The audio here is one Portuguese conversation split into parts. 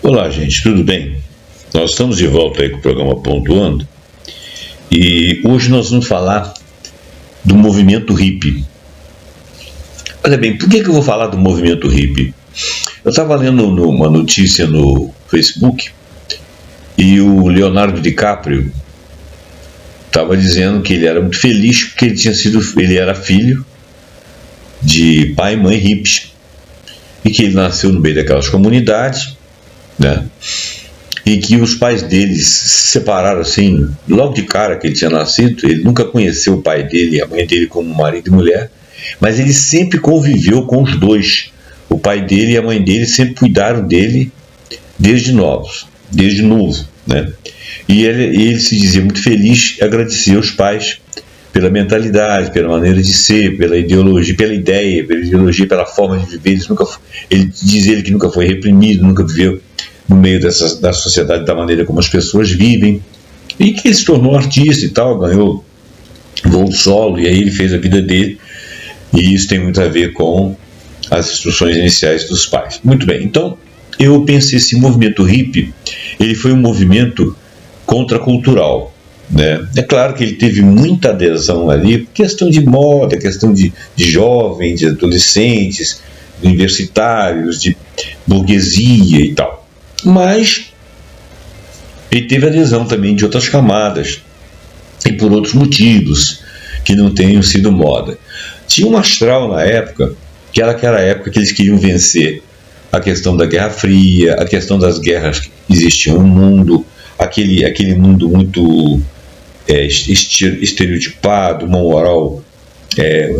Olá, gente, tudo bem? Nós estamos de volta aí com o programa Pontuando e hoje nós vamos falar do movimento hippie. Olha bem, por que eu vou falar do movimento hippie? Eu estava lendo uma notícia no Facebook e o Leonardo DiCaprio estava dizendo que ele era muito feliz porque ele era filho de pai e mãe hippies e que ele nasceu no meio daquelas comunidades, né? E que os pais dele se separaram assim, logo de cara que ele tinha nascido. Ele nunca conheceu o pai dele e a mãe dele como marido e mulher, mas ele sempre conviveu com os dois. O pai dele e a mãe dele sempre cuidaram dele desde novo, né? E ele se dizia muito feliz e agradecia aos pais pela mentalidade, pela maneira de ser, pela ideologia, pela forma de viver. Ele diz que nunca foi reprimido, nunca viveu no meio da sociedade da maneira como as pessoas vivem, e que ele se tornou artista e tal, ganhou voo solo, e aí ele fez a vida dele, e isso tem muito a ver com as instruções iniciais dos pais. Muito bem, então eu pensei, esse movimento hippie, ele foi um movimento contracultural, né? É claro que ele teve muita adesão ali, questão de moda, questão de jovens, de adolescentes, de universitários, de burguesia e tal. Mas ele teve adesão também de outras camadas e por outros motivos que não tenham sido moda. Tinha um astral na época, que era aquela época que eles queriam vencer a questão da Guerra Fria, a questão das guerras que existiam no mundo, aquele mundo muito estereotipado, uma moral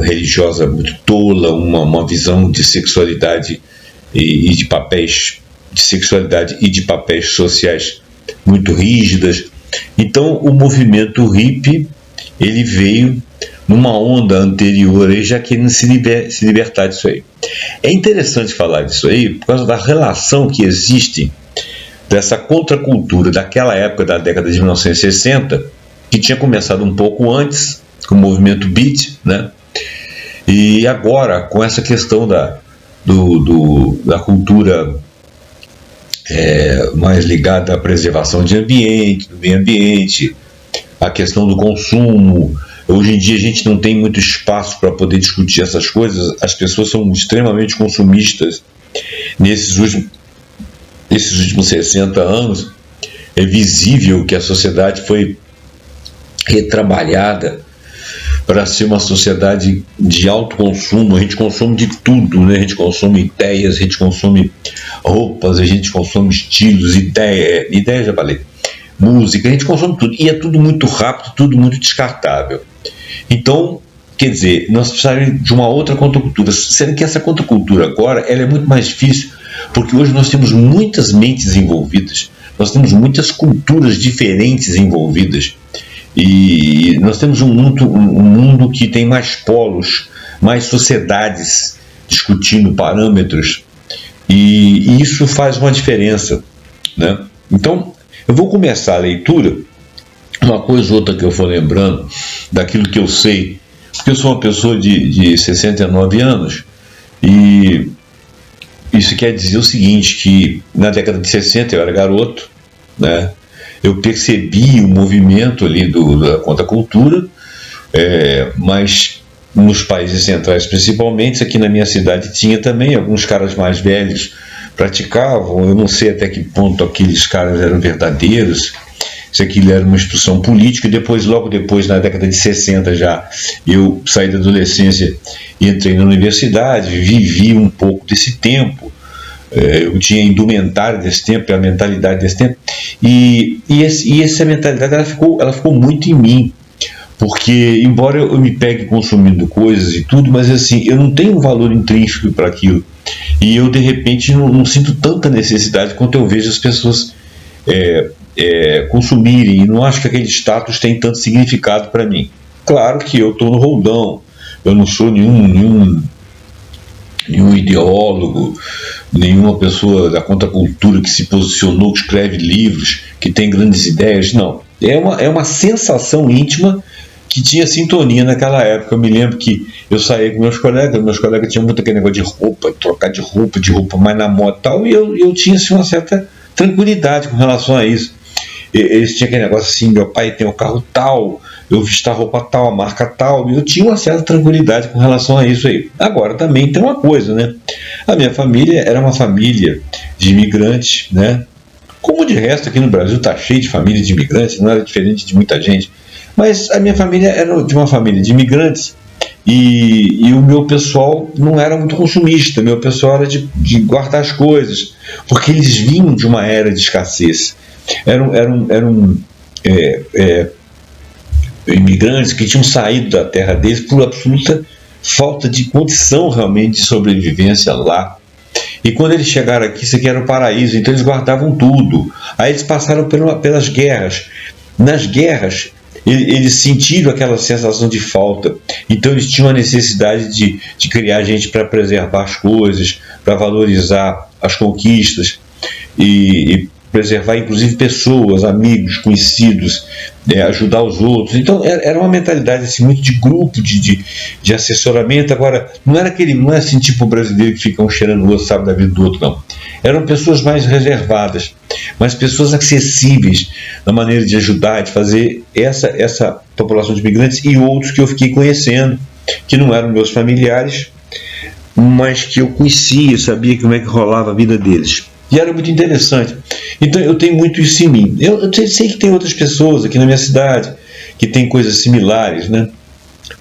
religiosa muito tola, uma visão de sexualidade e de papéis de sexualidade e de papéis sociais muito rígidas. Então o movimento hippie, ele veio numa onda anterior aí, já querendo se libertar disso aí. É interessante falar disso aí por causa da relação que existe dessa contracultura daquela época, da década de 1960, que tinha começado um pouco antes com o movimento beat, né? E agora com essa questão da cultura mais ligada à preservação do meio ambiente, a questão do consumo. Hoje em dia a gente não tem muito espaço para poder discutir essas coisas, as pessoas são extremamente consumistas. Nesses últimos 60 anos, é visível que a sociedade foi retrabalhada para ser uma sociedade de alto consumo. A gente consome de tudo, né? A gente consome ideias, a gente consome roupas, a gente consome estilos, ideia já falei, música, a gente consome tudo, e é tudo muito rápido, tudo muito descartável. Então, quer dizer, nós precisamos de uma outra contracultura, sendo que essa contracultura agora, ela é muito mais difícil, porque hoje nós temos muitas mentes envolvidas, nós temos muitas culturas diferentes envolvidas, e nós temos um mundo que tem mais polos, mais sociedades discutindo parâmetros, e isso faz uma diferença, né? Então, eu vou começar a leitura, uma coisa ou outra que eu for lembrando, daquilo que eu sei, porque eu sou uma pessoa de 69 anos, e isso quer dizer o seguinte, que na década de 60 eu era garoto, né? Eu percebi o movimento ali da contracultura, mas nos países centrais principalmente, aqui na minha cidade tinha também, alguns caras mais velhos praticavam, eu não sei até que ponto aqueles caras eram verdadeiros, se aquilo era uma instrução política. Logo depois, na década de 60 já, eu saí da adolescência e entrei na universidade, vivi um pouco desse tempo, eu tinha a indumentária desse tempo, a mentalidade desse tempo, e essa mentalidade ela ficou muito em mim, porque embora eu me pegue consumindo coisas e tudo, mas assim, eu não tenho um valor intrínseco para aquilo, e eu de repente não sinto tanta necessidade quanto eu vejo as pessoas consumirem, e não acho que aquele status tem tanto significado para mim. Claro que eu estou no roldão, eu não sou nenhum ideólogo, nenhuma pessoa da contracultura que se posicionou, que escreve livros, que tem grandes ideias, não. É uma sensação íntima que tinha sintonia naquela época. Eu me lembro que eu saía com meus colegas tinham muito aquele negócio de roupa, trocar de roupa mais na moda e tal, e eu tinha assim, uma certa tranquilidade com relação a isso. Eles tinham aquele negócio assim, meu pai tem um carro tal, eu visto a roupa tal, a marca tal, e eu tinha uma certa tranquilidade com relação a isso aí. Agora também tem uma coisa, né? A minha família era uma família de imigrantes, né? Como de resto aqui no Brasil está cheio de família de imigrantes, não era diferente de muita gente. Mas a minha família era de uma família de imigrantes e o meu pessoal não era muito consumista, meu pessoal era de guardar as coisas, porque eles vinham de uma era de escassez. Eram imigrantes que tinham saído da terra deles por absoluta falta de condição realmente de sobrevivência lá. E quando eles chegaram aqui, isso aqui era o paraíso, então eles guardavam tudo. Aí eles passaram pelas guerras. Nas guerras, eles sentiram aquela sensação de falta. Então eles tinham a necessidade de criar gente para preservar as coisas, para valorizar as conquistas e preservar inclusive pessoas, amigos, conhecidos, ajudar os outros. Então era uma mentalidade assim, muito de grupo, de assessoramento. Agora, não é assim tipo brasileiro que fica um cheirando o outro, sabe da vida do outro, não. Eram pessoas mais reservadas, mas pessoas acessíveis na maneira de ajudar, de fazer essa população de imigrantes e outros que eu fiquei conhecendo, que não eram meus familiares, mas que eu conhecia, sabia como é que rolava a vida deles. E era muito interessante. Então eu tenho muito isso em mim. Eu sei que tem outras pessoas aqui na minha cidade que têm coisas similares, né?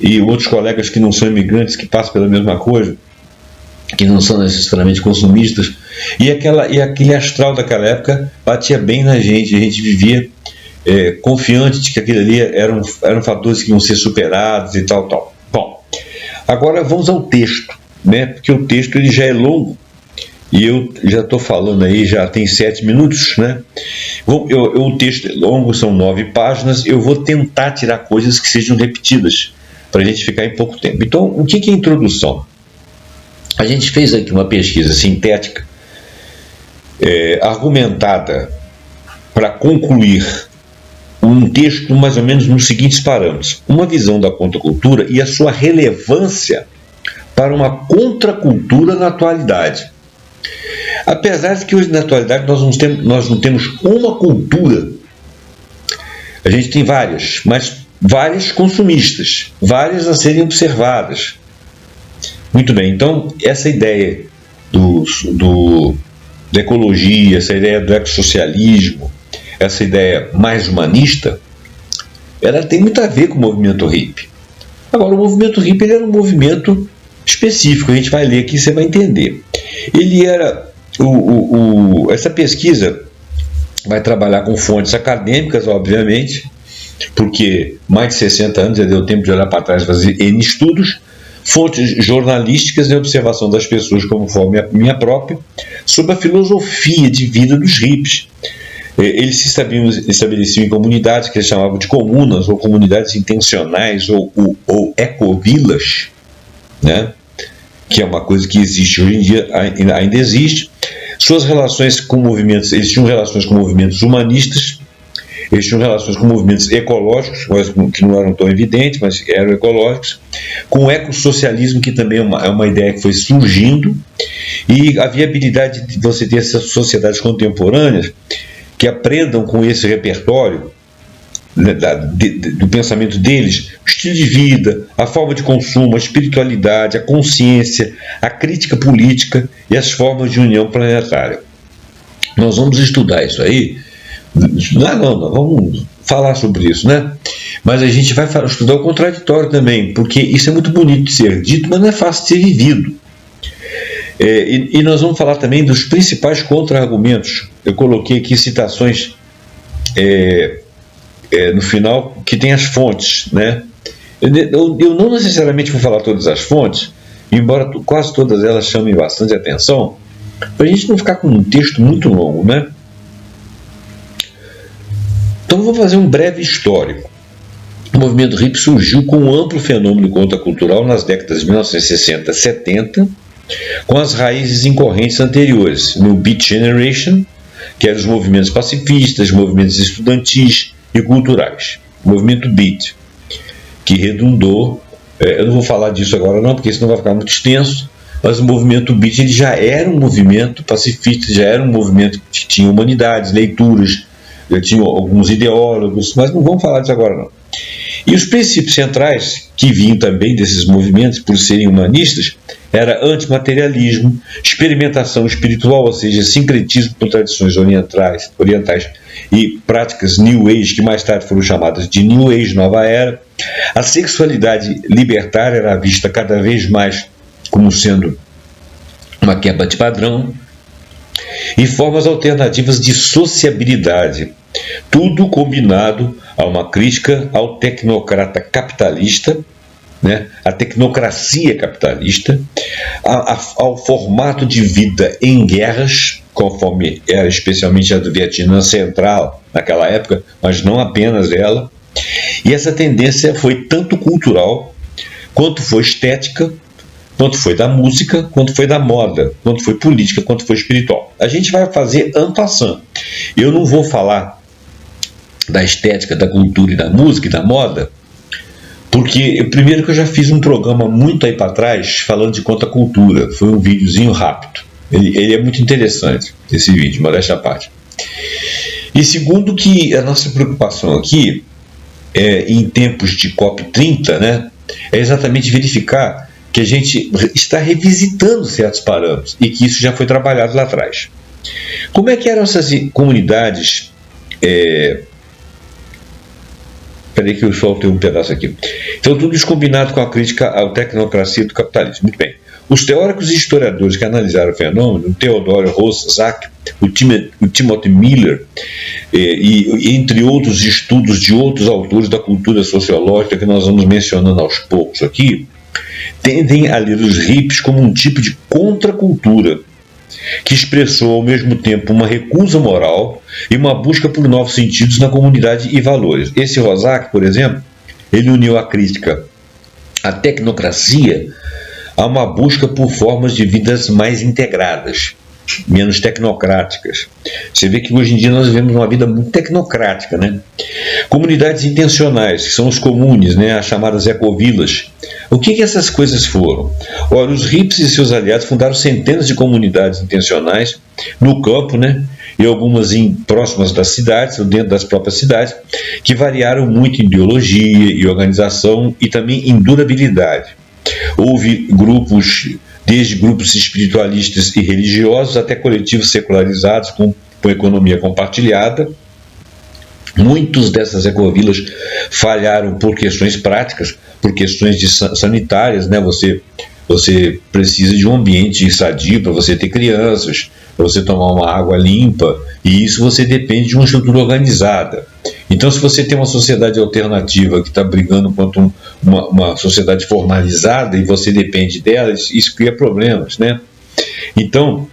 E outros colegas que não são imigrantes, que passam pela mesma coisa, que não são necessariamente consumistas. E aquele astral daquela época batia bem na gente. A gente vivia confiante de que aquilo ali eram fatores que iam ser superados e tal. Bom, agora vamos ao texto, né? Porque o texto ele já é longo. E eu já estou falando aí, já tem 7 minutos, né? O texto é longo, são 9 páginas. Eu vou tentar tirar coisas que sejam repetidas, para a gente ficar em pouco tempo. Então, o que é introdução? A gente fez aqui uma pesquisa sintética, argumentada, para concluir um texto mais ou menos nos seguintes parâmetros: uma visão da contracultura e a sua relevância para uma contracultura na atualidade. Apesar de que hoje na atualidade nós não temos uma cultura, a gente tem várias, mas várias consumistas, várias a serem observadas. Muito bem, então essa ideia da ecologia, essa ideia do ecossocialismo, essa ideia mais humanista, ela tem muito a ver com o movimento hippie. Agora, o movimento hippie ele era um movimento específico, a gente vai ler aqui e você vai entender. Ele era essa pesquisa vai trabalhar com fontes acadêmicas, obviamente, porque mais de 60 anos já deu tempo de olhar para trás e fazer N estudos, fontes jornalísticas e observação das pessoas como forma minha própria, sobre a filosofia de vida dos hippies. Eles se estabeleciam em comunidades que eles chamavam de comunas, ou comunidades intencionais, ou ecovilas, né? Que é uma coisa que existe hoje em dia, ainda existe. Suas relações com movimentos, eles tinham relações com movimentos humanistas, eles tinham relações com movimentos ecológicos, que não eram tão evidentes, mas eram ecológicos, com o ecossocialismo, que também é uma ideia que foi surgindo, e a viabilidade de você ter essas sociedades contemporâneas que aprendam com esse repertório, né, do pensamento deles, o estilo de vida, a forma de consumo, a espiritualidade, a consciência, a crítica política e as formas de união planetária. Nós vamos estudar isso aí. Nós vamos falar sobre isso, né? Mas a gente vai estudar o contraditório também, porque isso é muito bonito de ser dito, mas não é fácil de ser vivido. E nós vamos falar também dos principais contra-argumentos. Eu coloquei aqui citações no final, que tem as fontes, né? Eu não necessariamente vou falar todas as fontes, embora quase todas elas chamem bastante atenção, para a gente não ficar com um texto muito longo, né? Então vou fazer um breve histórico. O movimento hippie surgiu com um amplo fenômeno contracultural nas décadas de 1960 e 70, com as raízes em correntes anteriores, no Beat Generation, que eram os movimentos pacifistas, movimentos estudantis e culturais. O movimento Beat, que redundou, eu não vou falar disso agora não, porque senão vai ficar muito extenso, mas o movimento beat ele já era um movimento pacifista, já era um movimento que tinha humanidades, leituras, já tinha alguns ideólogos, mas não vamos falar disso agora não. E os princípios centrais, que vinham também desses movimentos, por serem humanistas, era antimaterialismo, experimentação espiritual, ou seja, sincretismo com tradições orientais e práticas New Age, que mais tarde foram chamadas de New Age, Nova Era. A sexualidade libertária era vista cada vez mais como sendo uma quebra de padrão, e formas alternativas de sociabilidade. Tudo combinado a uma crítica ao tecnocrata capitalista, né, a tecnocracia capitalista, ao formato de vida em guerras, conforme era especialmente a do Vietnã Central naquela época, mas não apenas ela. E essa tendência foi tanto cultural, quanto foi estética, quanto foi da música, quanto foi da moda, quanto foi política, quanto foi espiritual. A gente vai fazer en passant. Eu não vou falar da estética, da cultura e da música e da moda, porque, primeiro, que eu já fiz um programa muito aí para trás falando de contracultura. Foi um videozinho rápido. Ele é muito interessante, esse vídeo, modéstia à parte. E segundo, que a nossa preocupação aqui, em tempos de COP30, né, é exatamente verificar que a gente está revisitando certos parâmetros e que isso já foi trabalhado lá atrás. Como é que eram essas comunidades... Peraí que eu soltei um pedaço aqui. Então, tudo isso combinado com a crítica à tecnocracia do capitalismo. Muito bem. Os teóricos e historiadores que analisaram o fenômeno, o Theodore Roszak, o Timothy Miller, e entre outros estudos de outros autores da cultura sociológica que nós vamos mencionando aos poucos aqui, tendem a ler os hippies como um tipo de contracultura, que expressou ao mesmo tempo uma recusa moral e uma busca por novos sentidos na comunidade e valores. Esse Roszak, por exemplo, ele uniu a crítica à tecnocracia a uma busca por formas de vidas mais integradas, menos tecnocráticas. Você vê que hoje em dia nós vivemos uma vida muito tecnocrática, né? Comunidades intencionais, que são os comunes, né? As chamadas ecovilas. O que essas coisas foram? Ora, os hippies e seus aliados fundaram centenas de comunidades intencionais no campo, né? E algumas próximas das cidades, ou dentro das próprias cidades, que variaram muito em ideologia e organização e também em durabilidade. Houve grupos, desde grupos espiritualistas e religiosos até coletivos secularizados com economia compartilhada. Muitas dessas ecovilas falharam por questões práticas, por questões sanitárias, né? Você precisa de um ambiente sadio para você ter crianças, para você tomar uma água limpa, e isso você depende de uma estrutura organizada. Então, se você tem uma sociedade alternativa que está brigando contra uma sociedade formalizada e você depende dela, isso cria problemas, né? Então,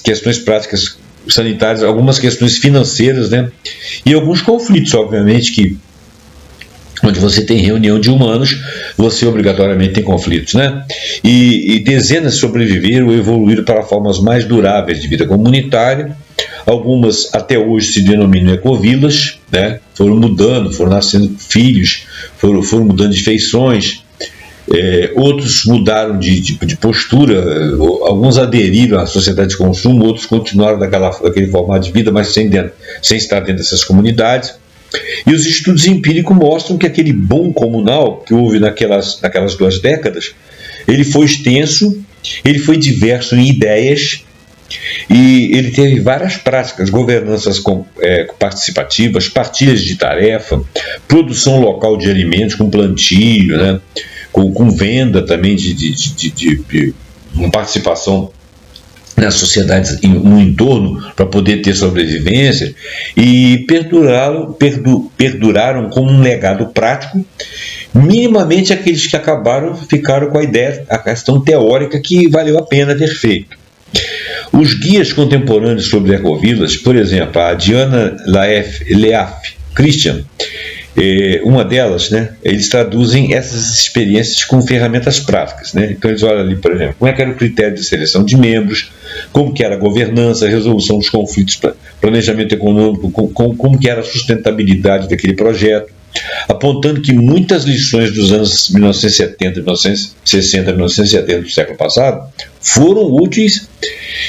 questões práticas sanitárias, algumas questões financeiras, né? E alguns conflitos, obviamente, onde você tem reunião de humanos, você obrigatoriamente tem conflitos, né? E dezenas sobreviveram ou evoluíram para formas mais duráveis de vida comunitária. Algumas até hoje se denominam ecovilas, né? Foram mudando, foram nascendo filhos, foram mudando de feições. Outros mudaram de postura, alguns aderiram à sociedade de consumo, outros continuaram daquele formato de vida, mas sem estar dentro dessas comunidades. E os estudos empíricos mostram que aquele boom comunal que houve naquelas 2 décadas, ele foi extenso, ele foi diverso em ideias, e ele teve várias práticas: governanças participativas, partilhas de tarefa, produção local de alimentos com plantio, né? com venda também de uma participação nas sociedades no entorno para poder ter sobrevivência, e perduraram como um legado prático. Minimamente aqueles que ficaram com a questão teórica que valeu a pena ter feito. Os guias contemporâneos sobre ecovilas, por exemplo, a Diana Leaf Christian, uma delas, né, eles traduzem essas experiências com ferramentas práticas, né? Então eles olham ali, por exemplo, como é que era o critério de seleção de membros, como que era a governança, a resolução dos conflitos, planejamento econômico, como que era a sustentabilidade daquele projeto, apontando que muitas lições dos anos 1970, 1960, 1970 do século passado foram úteis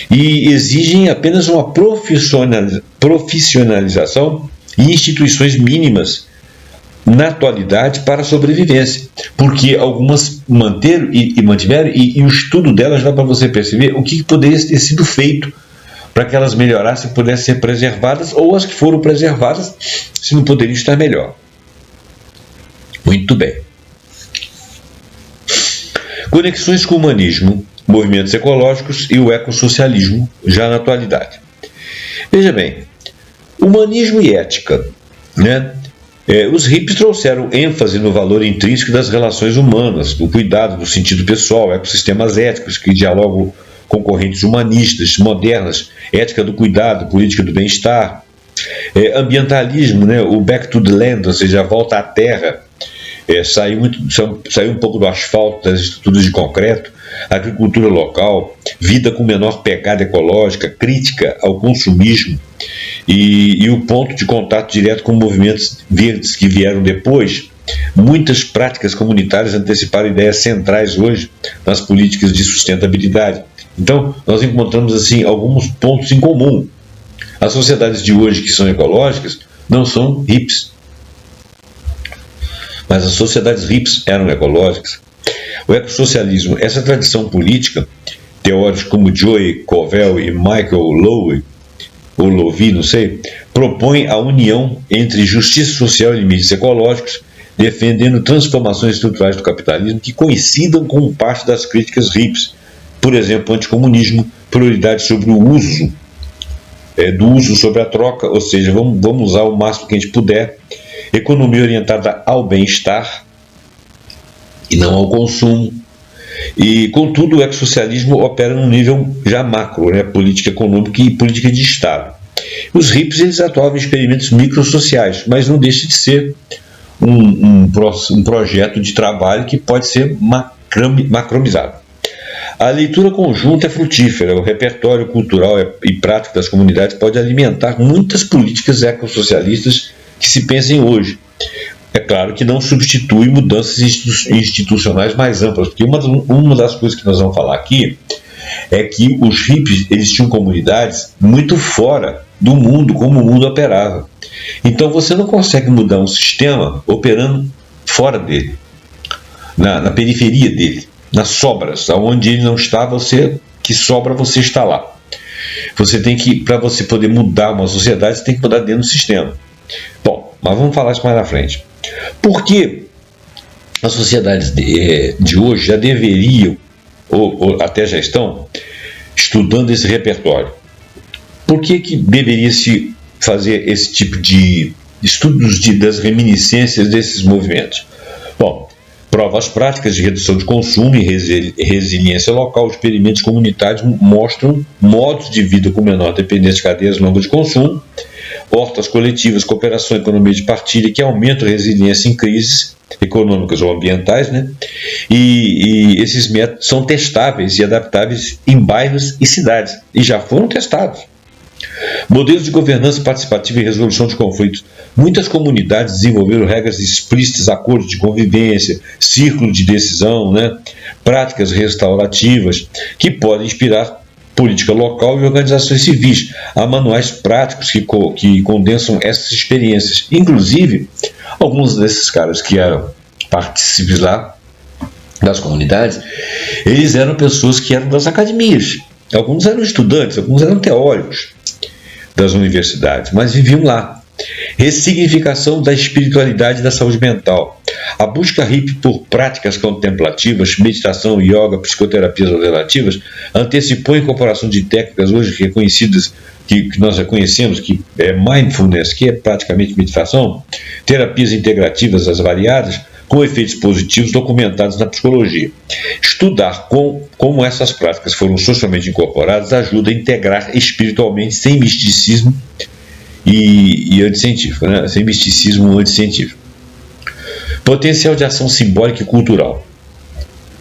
e exigem apenas uma profissionalização e instituições mínimas na atualidade para a sobrevivência, porque algumas mantiveram e o estudo delas dá para você perceber o que poderia ter sido feito para que elas melhorassem e pudessem ser preservadas, ou as que foram preservadas, se não poderiam estar melhor. Muito bem. Conexões com o humanismo, movimentos ecológicos e o ecossocialismo, já na atualidade. Veja bem, humanismo e ética, né? Os hippies trouxeram ênfase no valor intrínseco das relações humanas, do cuidado, do sentido pessoal, ecossistemas éticos que dialogam com correntes humanistas, modernas, ética do cuidado, política do bem-estar, ambientalismo, né? O back to the land, ou seja, a volta à terra, saiu um pouco do asfalto, das estruturas de concreto, agricultura local, vida com menor pegada ecológica, crítica ao consumismo e o ponto de contato direto com movimentos verdes que vieram depois. Muitas práticas comunitárias anteciparam ideias centrais hoje nas políticas de sustentabilidade. Então, nós encontramos assim alguns pontos em comum. As sociedades de hoje que são ecológicas não são hippies, mas as sociedades hippies eram ecológicas. O ecossocialismo, essa tradição política, teóricos como Joey Covell e Michael Lowy, ou Lowy, não sei, propõe a união entre justiça social e limites ecológicos, defendendo transformações estruturais do capitalismo que coincidam com parte das críticas hippies, por exemplo, anticomunismo, prioridade sobre o uso, do uso sobre a troca, ou seja, vamos usar o máximo que a gente puder, economia orientada ao bem-estar e não ao consumo. E, contudo, o ecossocialismo opera num nível já macro, né, política econômica e política de Estado. Os hippies, eles atuavam em experimentos microsociais, mas não deixa de ser um projeto de trabalho que pode ser macromizado. A leitura conjunta é frutífera, o repertório cultural e prático das comunidades pode alimentar muitas políticas ecossocialistas que se pensem hoje. É claro que não substitui mudanças institucionais mais amplas, porque uma das coisas que nós vamos falar aqui é que os hippies, eles tinham comunidades muito fora do mundo, como o mundo operava. Então você não consegue mudar um sistema operando fora dele, na periferia dele, nas sobras, aonde ele não está, você está lá. Você tem que, para você poder mudar uma sociedade, você tem que mudar dentro do sistema. Bom, mas vamos falar isso mais na frente. Por que as sociedades de hoje já deveriam, ou até já estão, estudando esse repertório? Por que deveria se fazer esse tipo de estudos das reminiscências desses movimentos? Bom, provas práticas de redução de consumo e resiliência local, experimentos comunitários mostram modos de vida com menor dependência de cadeias longas de consumo, hortas coletivas, cooperação, economia de partilha, que aumentam a resiliência em crises econômicas ou ambientais, né? E esses métodos são testáveis e adaptáveis em bairros e cidades, e já foram testados. Modelos de governança participativa e resolução de conflitos. Muitas comunidades desenvolveram regras explícitas, acordos de convivência, círculos de decisão, né? Práticas restaurativas, que podem inspirar política local e organizações civis. Há manuais práticos que condensam essas experiências. Inclusive, alguns desses caras que eram partícipes lá das comunidades, eles eram pessoas que eram das academias. Alguns eram estudantes, alguns eram teóricos das universidades, mas viviam lá. Ressignificação da espiritualidade e da saúde mental. A busca hippie por práticas contemplativas, meditação, yoga, psicoterapias alternativas, antecipou a incorporação de técnicas hoje reconhecidas, que nós reconhecemos, que é mindfulness, que é praticamente meditação, terapias integrativas, as variadas, com efeitos positivos documentados na psicologia. Estudar como essas práticas foram socialmente incorporadas ajuda a integrar espiritualmente, sem misticismo e anticientífico, né? Sem misticismo anticientífico. Potencial de ação simbólica e cultural.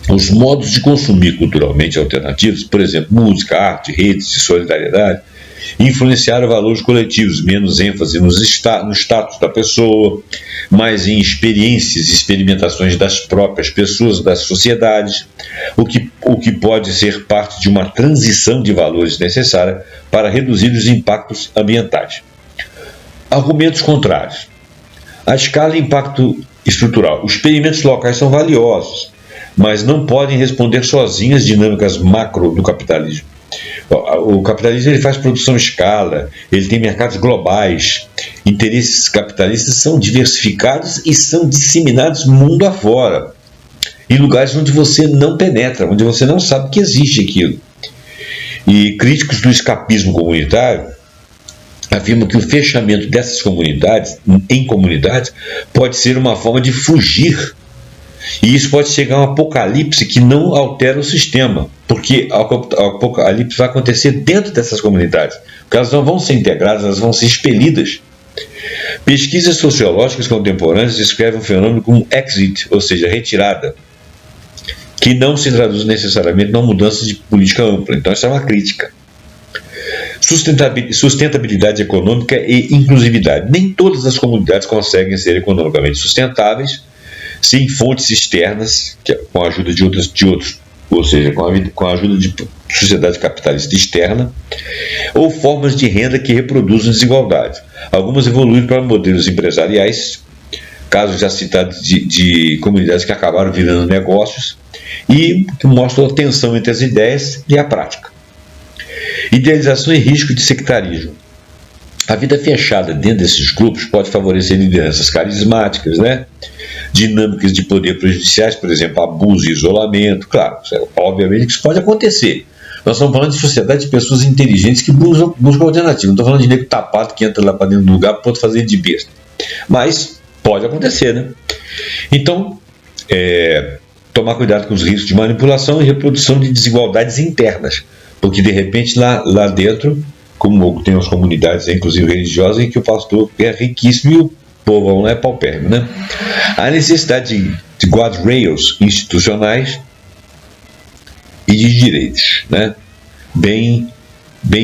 Os modos de consumir culturalmente alternativos, por exemplo, música, arte, redes de solidariedade, influenciar valores coletivos, menos ênfase no status da pessoa, mais em experiências e experimentações das próprias pessoas, das sociedades, o que pode ser parte de uma transição de valores necessária para reduzir os impactos ambientais. Argumentos contrários. A escala e impacto estrutural. Os experimentos locais são valiosos, mas não podem responder sozinhos às dinâmicas macro do capitalismo. O capitalismo ele faz produção em escala, ele tem mercados globais, interesses capitalistas são diversificados e são disseminados mundo afora, em lugares onde você não penetra, onde você não sabe que existe aquilo. E críticos do escapismo comunitário afirmam que o fechamento dessas comunidades em comunidades pode ser uma forma de fugir. E isso pode chegar a um apocalipse que não altera o sistema, porque o apocalipse vai acontecer dentro dessas comunidades, porque elas não vão ser integradas, elas vão ser expelidas. Pesquisas sociológicas contemporâneas descrevem um fenômeno como exit, ou seja, retirada, que não se traduz necessariamente numa mudança de política ampla. Então, isso é uma crítica. Sustentabilidade econômica e inclusividade. Nem todas as comunidades conseguem ser economicamente sustentáveis sem fontes externas, com a ajuda de outros, ou seja, com a ajuda de sociedade capitalista externa, ou formas de renda que reproduzem desigualdade. Algumas evoluíram para modelos empresariais, casos já citados de comunidades que acabaram virando negócios, e que mostram a tensão entre as ideias e a prática. Idealização e risco de sectarismo. A vida fechada dentro desses grupos pode favorecer lideranças carismáticas, dinâmicas de poder prejudiciais, por exemplo, abuso e isolamento. Claro, obviamente que isso pode acontecer. Nós estamos falando de sociedade de pessoas inteligentes que buscam alternativas. Não estou falando de nego tapado que entra lá para dentro do lugar para poder fazer de besta. Mas pode acontecer, Então, tomar cuidado com os riscos de manipulação e reprodução de desigualdades internas. Porque, de repente, lá dentro, como tem as comunidades, inclusive religiosas, em que o pastor é riquíssimo e o povo não é paupérrimo, A necessidade de guardrails institucionais e de direitos, bem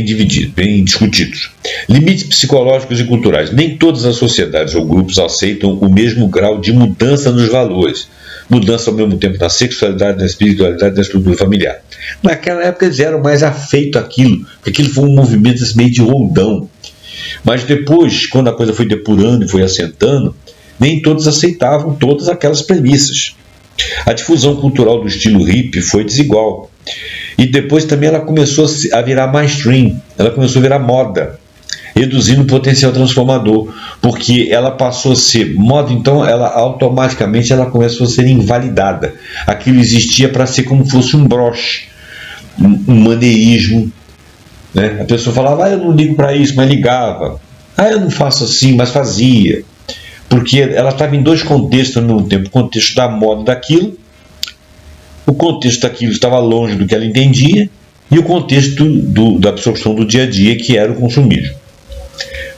divididos, bem discutidos. Limites psicológicos e culturais. Nem todas as sociedades ou grupos aceitam o mesmo grau de mudança nos valores. Mudança ao mesmo tempo na sexualidade, na espiritualidade, na estrutura familiar. Naquela época eles eram mais afeitos àquilo, porque aquilo foi um movimento meio de roldão. Mas depois, quando a coisa foi depurando e foi assentando, nem todos aceitavam todas aquelas premissas. A difusão cultural do estilo hippie foi desigual. E depois também ela começou a virar mainstream, ela começou a virar moda, reduzindo o potencial transformador, porque ela passou a ser moda, então ela automaticamente começou a ser invalidada. Aquilo existia para ser como fosse um broche, um maneirismo. A pessoa falava, eu não ligo para isso, mas ligava. Eu não faço assim, mas fazia. Porque ela estava em dois contextos ao mesmo tempo. O contexto da moda daquilo, o contexto daquilo estava longe do que ela entendia, e o contexto da absorção do dia a dia, que era o consumismo,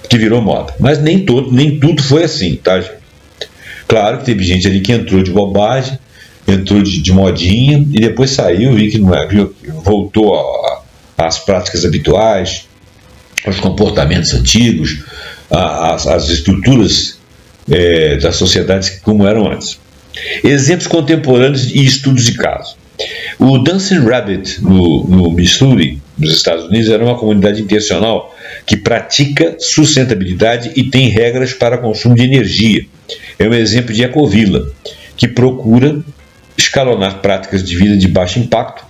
que virou moda. Mas nem tudo foi assim, tá, gente? Claro que teve gente ali que entrou de bobagem, entrou de modinha, e depois saiu, viu que não é, voltou às práticas habituais, aos comportamentos antigos, às estruturas das sociedades como eram antes. Exemplos contemporâneos e estudos de caso. O Dancing Rabbit, no Missouri, nos Estados Unidos, era uma comunidade intencional que pratica sustentabilidade e tem regras para consumo de energia. É um exemplo de ecovila, que procura escalonar práticas de vida de baixo impacto,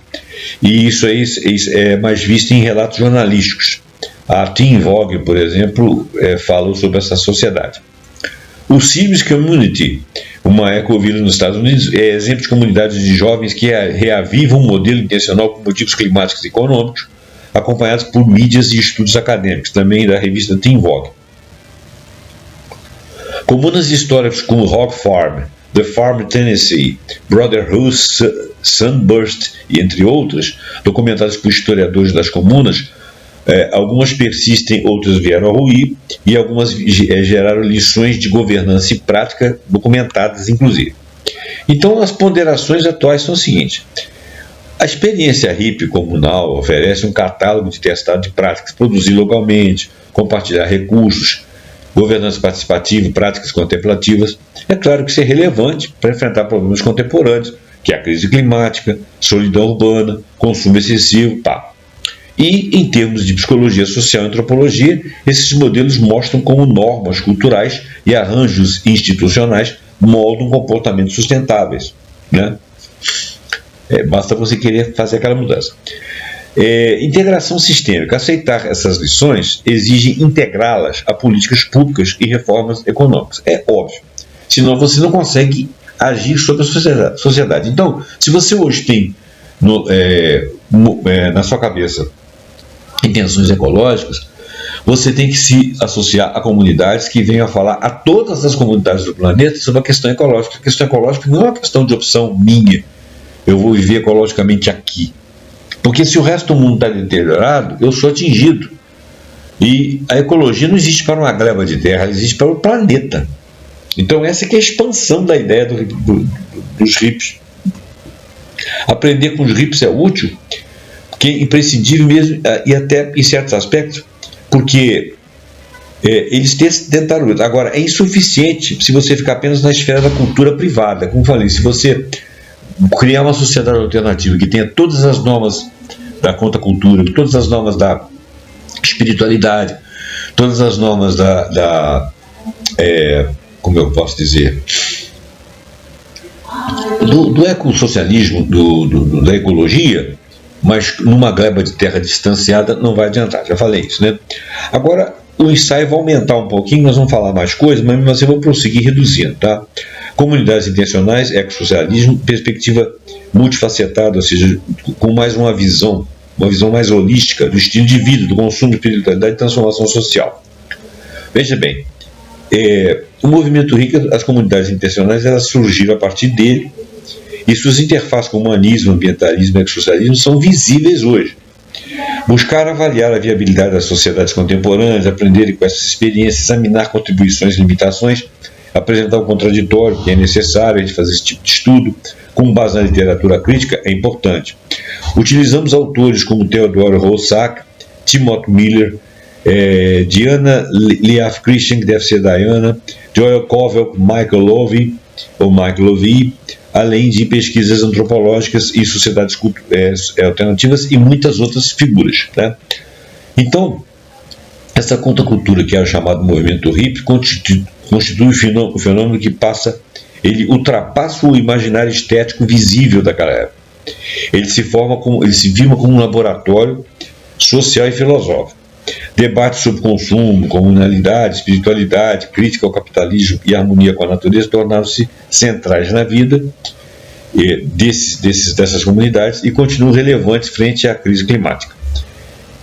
e isso é mais visto em relatos jornalísticos. A Teen Vogue, por exemplo, falou sobre essa sociedade. O Sirius Community, uma ecovila nos Estados Unidos, é exemplo de comunidades de jovens que reavivam um modelo intencional com motivos climáticos e econômicos, acompanhados por mídias e estudos acadêmicos, também da revista Teen Vogue. Comunas históricas como Hog Farm, The Farm Tennessee, Brotherhood, Sunburst, e entre outras, documentadas por historiadores das comunas, algumas persistem, outras vieram a ruir, e algumas geraram lições de governança e prática documentadas, inclusive. Então, as ponderações atuais são as seguintes. A experiência hippie comunal oferece um catálogo de testado de práticas, produzir localmente, compartilhar recursos, governança participativa, práticas contemplativas. É claro que isso é relevante para enfrentar problemas contemporâneos, que é a crise climática, solidão urbana, consumo excessivo, tá. E, em termos de psicologia social e antropologia, esses modelos mostram como normas culturais e arranjos institucionais moldam comportamentos sustentáveis, né? Basta você querer fazer aquela mudança. Integração sistêmica. Aceitar essas lições exige integrá-las a políticas públicas e reformas econômicas. É óbvio. Senão você não consegue agir sobre a sociedade. Então, se você hoje tem na sua cabeça intenções ecológicas, você tem que se associar a comunidades que venham a falar a todas as comunidades do planeta sobre a questão ecológica. A questão ecológica não é uma questão de opção minha. Eu vou viver ecologicamente aqui. Porque se o resto do mundo está deteriorado, eu sou atingido. E a ecologia não existe para uma gleba de terra, ela existe para o planeta. Então essa que é a expansão da ideia dos hippies. Aprender com os hippies é útil, porque é imprescindível mesmo, e até em certos aspectos, porque eles tentaram. Agora, é insuficiente se você ficar apenas na esfera da cultura privada. Como falei, se você criar uma sociedade alternativa que tenha todas as normas da contracultura, todas as normas da espiritualidade, todas as normas como eu posso dizer, do ecossocialismo, da ecologia, mas numa gleba de terra distanciada não vai adiantar, já falei isso, né? Agora, o ensaio vai aumentar um pouquinho, nós vamos falar mais coisas, mas mesmo assim eu vou prosseguir reduzindo, tá? Comunidades intencionais, ecossocialismo, perspectiva multifacetada, ou seja, com mais uma visão mais holística do estilo de vida, do consumo, de espiritualidade e transformação social. Veja bem, o movimento rico, as comunidades intencionais, elas surgiram a partir dele, e suas interfaces com humanismo, ambientalismo e ecossocialismo são visíveis hoje. Buscar avaliar a viabilidade das sociedades contemporâneas, aprender com essas experiências, examinar contribuições e limitações, apresentar um contraditório que é necessário a gente fazer esse tipo de estudo, com base na literatura crítica, é importante. Utilizamos autores como Theodore Roszak, Timothy Miller, Diana Leaf Christian, que deve ser Diana, Joel Covell, Michael Lovey, além de pesquisas antropológicas e sociedades alternativas e muitas outras figuras, né? Então, essa contracultura, que é o chamado movimento hippie, constitui um fenômeno que ele ultrapassa o imaginário estético visível daquela época. Ele se firma como um laboratório social e filosófico. Debates sobre consumo, comunalidade, espiritualidade, crítica ao capitalismo e harmonia com a natureza tornaram-se centrais na vida dessas comunidades e continuam relevantes frente à crise climática,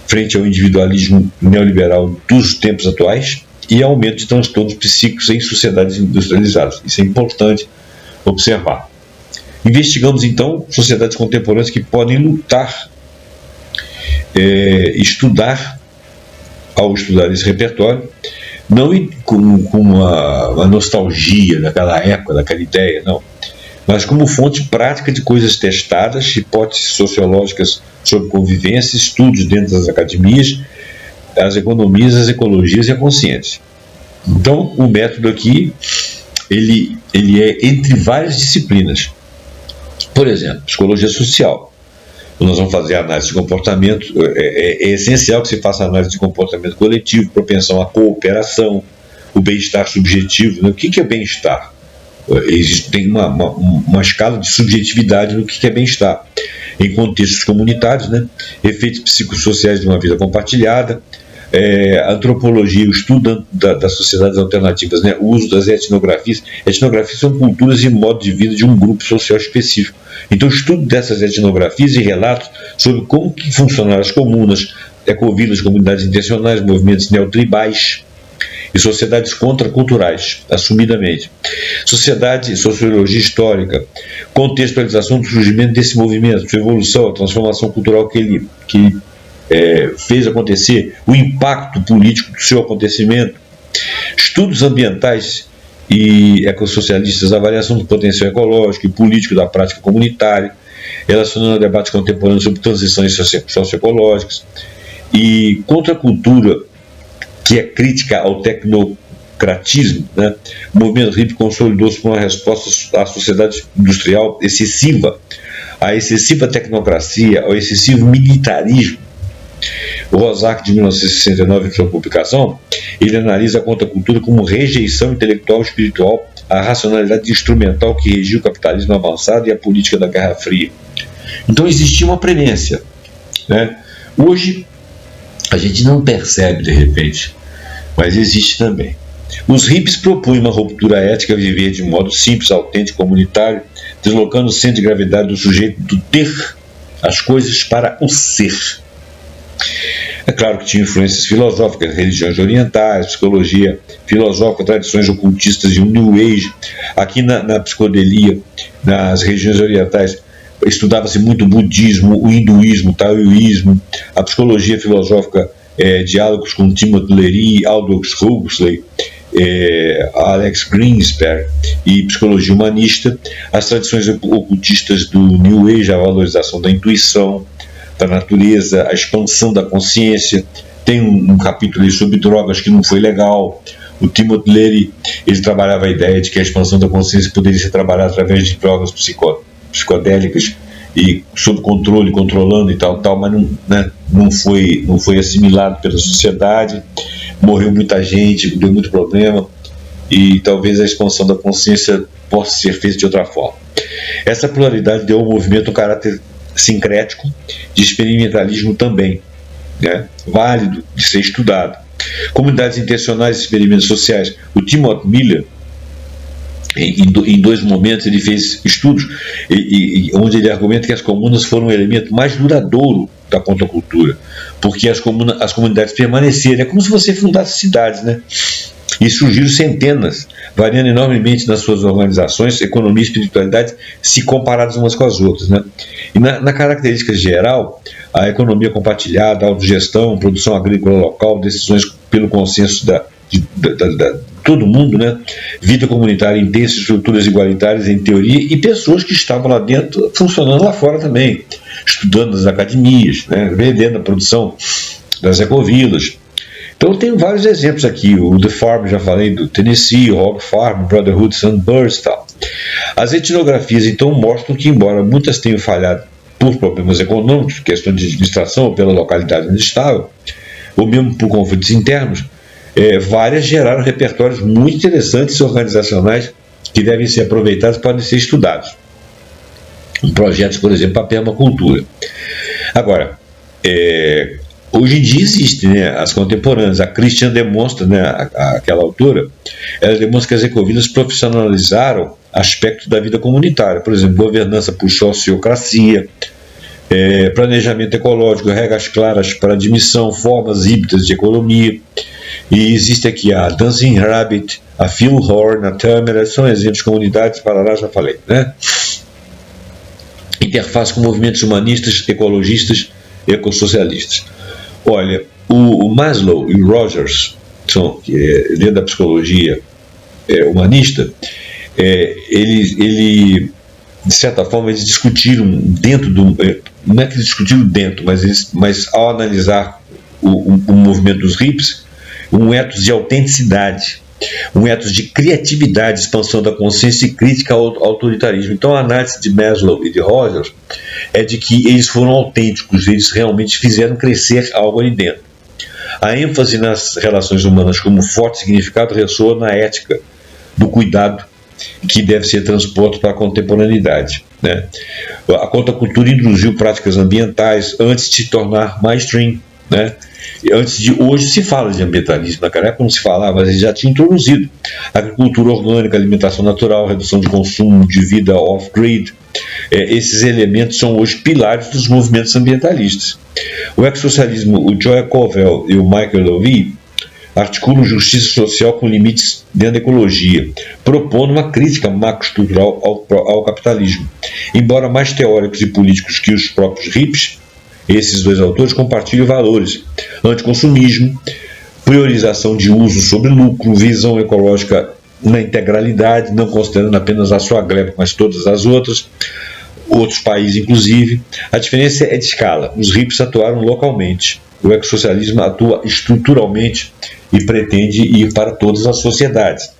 frente ao individualismo neoliberal dos tempos atuais e aumento de transtornos psíquicos em sociedades industrializadas. Isso é importante observar. Investigamos, então, sociedades contemporâneas que podem lutar, ao estudar esse repertório, não com uma nostalgia daquela época, daquela ideia, não, mas como fonte prática de coisas testadas, hipóteses sociológicas sobre convivência, estudos dentro das academias, as economias, as ecologias e a consciência. Então, o método aqui, ele é entre várias disciplinas. Por exemplo, psicologia social. Nós vamos fazer análise de comportamento, é essencial que se faça análise de comportamento coletivo, propensão à cooperação, o bem-estar subjetivo, né? O que é bem-estar? Tem uma escala de subjetividade no que é bem-estar. Em contextos comunitários, né? Efeitos psicossociais de uma vida compartilhada, a antropologia, o estudo das sociedades alternativas, né? O uso das etnografias. Etnografias são culturas e modo de vida de um grupo social específico. Então, o estudo dessas etnografias e relatos sobre como que funcionaram as comunas, ecovilas, comunidades intencionais, movimentos neotribais e sociedades contraculturais, assumidamente. Sociologia histórica, contextualização do surgimento desse movimento, sua evolução, a transformação cultural que ele fez acontecer, o impacto político do seu acontecimento, estudos ambientais e ecossocialistas, avaliação do potencial ecológico e político da prática comunitária, relacionando a debates contemporâneos sobre transições socioecológicas, e contracultura, que é crítica ao tecnocratismo, né? O movimento hippie consolidou-se por uma resposta à sociedade industrial excessiva, à excessiva tecnocracia, ao excessivo militarismo. O Roszak, de 1969, em sua publicação, ele analisa a contracultura como rejeição intelectual e espiritual à racionalidade instrumental que regia o capitalismo avançado e a política da Guerra Fria. Então existia uma premência, né? Hoje a gente não percebe de repente, mas existe também. Os hippies propõem uma ruptura ética a viver de modo simples, autêntico, comunitário, deslocando o centro de gravidade do sujeito do ter as coisas para o ser. É claro que tinha influências filosóficas, religiões orientais, psicologia filosófica, tradições ocultistas e um New Age. Aqui na psicodelia, nas regiões orientais, estudava-se muito o budismo, o hinduísmo, o taoísmo, a psicologia filosófica, diálogos com Timothy Leary, Aldous Huxley, Alex Greenspan e psicologia humanista, as tradições ocultistas do New Age, a valorização da intuição, da natureza, a expansão da consciência. Tem um capítulo aí sobre drogas que não foi legal. O Timothy Leary, ele trabalhava a ideia de que a expansão da consciência poderia ser trabalhada através de drogas psicodélicas e sob controle, controlando e tal, mas não foi assimilado pela sociedade. Morreu muita gente, deu muito problema, e talvez a expansão da consciência possa ser feita de outra forma. Essa pluralidade deu ao movimento um caráter sincrético, de experimentalismo também, né? Válido de ser estudado. Comunidades intencionais e experimentos sociais. O Timothy Miller, em dois momentos, ele fez estudos onde ele argumenta que as comunas foram o elemento mais duradouro da contracultura, porque as comunidades permaneceram. É como se você fundasse cidades, né? E surgiram centenas, variando enormemente nas suas organizações, economia e espiritualidade, se comparadas umas com as outras, né? E na característica geral, a economia compartilhada, a autogestão, produção agrícola local, decisões pelo consenso de todo mundo, né? Vida comunitária intensa, estruturas igualitárias em teoria, e pessoas que estavam lá dentro funcionando lá fora também, estudando nas academias, né? Vendendo a produção das ecovilas. Então tem vários exemplos aqui, o The Farm, já falei, do Tennessee, o Hog Farm, Brotherhood, Sunburst e tal. As etnografias então mostram que, embora muitas tenham falhado por problemas econômicos, questão de administração ou pela localidade onde estavam, ou mesmo por conflitos internos, várias geraram repertórios muito interessantes e organizacionais que devem ser aproveitados para ser estudados. Projetos, por exemplo, para a permacultura. Agora, hoje em dia existem, né, as contemporâneas. A Christian demonstra, né, aquela autora, ela demonstra que as ecovilas profissionalizaram aspectos da vida comunitária, por exemplo, governança por sociocracia, planejamento ecológico, regras claras para admissão, formas híbridas de economia. E existe aqui a Dancing Rabbit, a Phil Horn, a Tamara, são exemplos de comunidades, Paraná, já falei, né? Interface com movimentos humanistas, ecologistas, ecossocialistas. Olha, o Maslow e o Rogers, dentro da psicologia humanista, ele, de certa forma, eles discutiram dentro do... não é que eles discutiram dentro, mas ao analisar o movimento dos hippies, um ethos de autenticidade, um ethos de criatividade, expansão da consciência e crítica ao autoritarismo. Então a análise de Maslow e de Rogers é de que eles foram autênticos, eles realmente fizeram crescer algo ali dentro. A ênfase nas relações humanas como forte significado ressoa na ética do cuidado que deve ser transposto para a contemporaneidade, né? A contracultura introduziu práticas ambientais antes de se tornar mainstream, né? Hoje se fala de ambientalismo, naquela época não se falava, mas ele já tinha introduzido agricultura orgânica, alimentação natural, redução de consumo, de vida off-grid. Esses elementos são hoje pilares dos movimentos ambientalistas. O ecossocialismo, o Joy Covell e o Michael Levy articulam justiça social com limites dentro da ecologia, propondo uma crítica macroestrutural ao capitalismo. Embora mais teóricos e políticos que os próprios hippies, esses dois autores compartilham valores: anticonsumismo, priorização de uso sobre lucro, visão ecológica na integralidade, não considerando apenas a sua gleba, mas todas as outras, outros países, inclusive. A diferença é de escala. Os hippies atuaram localmente. O ecossocialismo atua estruturalmente e pretende ir para todas as sociedades.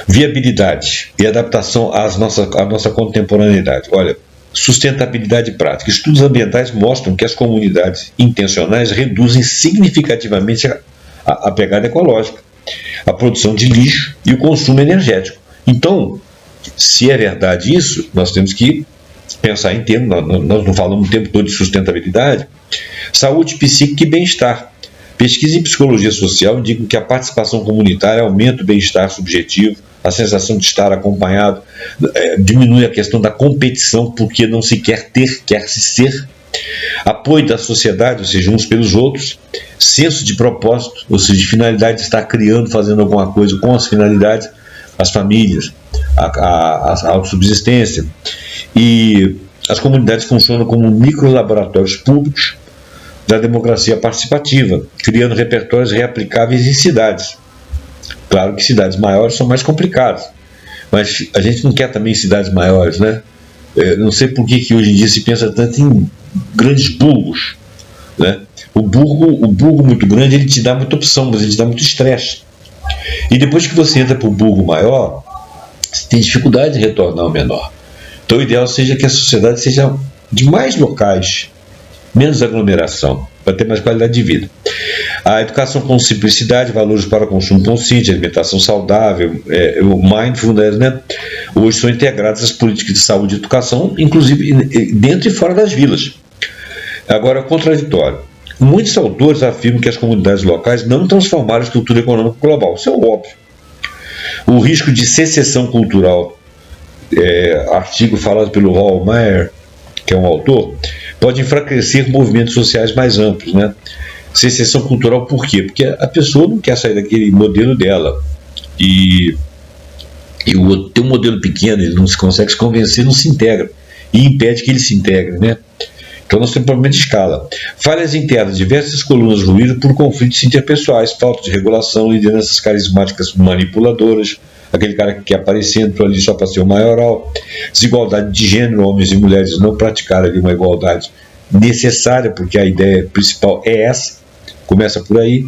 Viabilidade e adaptação à nossa contemporaneidade. Olha, sustentabilidade prática. Estudos ambientais mostram que as comunidades intencionais reduzem significativamente a pegada ecológica, a produção de lixo e o consumo energético. Então, se é verdade isso, nós temos que pensar em termos, nós não falamos o tempo todo de sustentabilidade, saúde psíquica e bem-estar. Pesquisa em psicologia social indicam que a participação comunitária aumenta o bem-estar subjetivo, a sensação de estar acompanhado, diminui a questão da competição, porque não se quer ter, quer-se ser. Apoio da sociedade, ou seja, uns pelos outros, senso de propósito, ou seja, de finalidade de estar criando, fazendo alguma coisa com as finalidades, as famílias, a autossubsistência. E as comunidades funcionam como micro-laboratórios públicos da democracia participativa, criando repertórios reaplicáveis em cidades. Claro que cidades maiores são mais complicadas, mas a gente não quer também cidades maiores, né? Não sei por que hoje em dia se pensa tanto em grandes burgos, né? O burgo muito grande, ele te dá muita opção, mas ele te dá muito estresse. E depois que você entra para o burgo maior, você tem dificuldade de retornar ao menor. Então o ideal seja que a sociedade seja de mais locais, menos aglomeração, para ter mais qualidade de vida. A educação com simplicidade, valores para consumo consciente, alimentação saudável, o mindfulness, né? Hoje são integradas as políticas de saúde e educação, inclusive dentro e fora das vilas. Agora, contraditório. Muitos autores afirmam que as comunidades locais não transformaram a estrutura econômica global. Isso é óbvio. O risco de secessão cultural, artigo falado pelo Hallmeyer, que é um autor, pode enfraquecer movimentos sociais mais amplos, né? Secessão cultural por quê? Porque a pessoa não quer sair daquele modelo dela. E o outro tem um modelo pequeno, ele não se consegue se convencer, não se integra. E impede que ele se integre, né? Então nós temos problema de escala. Falhas internas, diversas colunas ruíram por conflitos interpessoais, falta de regulação, lideranças carismáticas manipuladoras, aquele cara que quer aparecer, entrou ali só para ser o maioral, desigualdade de gênero, homens e mulheres não praticaram ali uma igualdade necessária, porque a ideia principal é essa, começa por aí,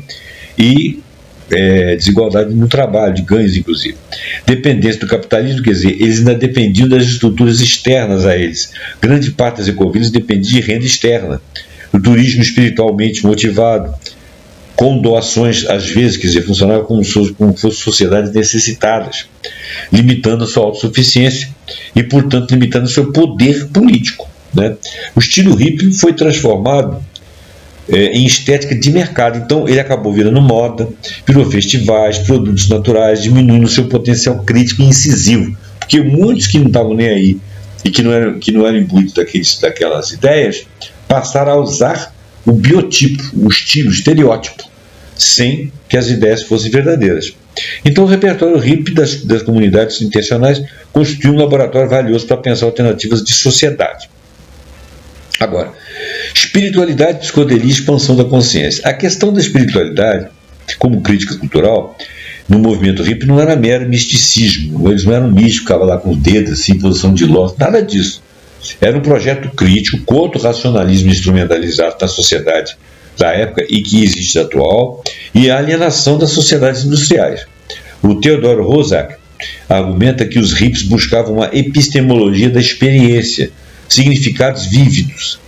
e desigualdade no trabalho, de ganhos inclusive. Dependência do capitalismo, quer dizer, eles ainda dependiam das estruturas externas a eles. Grande parte das ecovilas dependia de renda externa. O turismo espiritualmente motivado, com doações, às vezes, quer dizer, funcionava como fossem sociedades necessitadas, limitando a sua autossuficiência e, portanto, limitando o seu poder político, né? O estilo hippie foi transformado em estética de mercado, então ele acabou virando moda, virou festivais, produtos naturais, diminuindo o seu potencial crítico e incisivo, porque muitos que não estavam nem aí e que não eram imbuídos daquelas ideias, passaram a usar o biotipo, o estilo, o estereótipo, sem que as ideias fossem verdadeiras. Então o repertório hippie das comunidades intencionais constitui um laboratório valioso para pensar alternativas de sociedade. Agora, espiritualidade, psicodelia e expansão da consciência. A questão da espiritualidade, como crítica cultural, no movimento hippie não era mero misticismo, eles não eram místicos, ficavam lá com os dedos assim, em posição de lótus, nada disso. Era um projeto crítico contra o racionalismo instrumentalizado na sociedade da época e que existe atual, e a alienação das sociedades industriais. O Theodor Roszak argumenta que os hippies buscavam uma epistemologia da experiência, significados vívidos,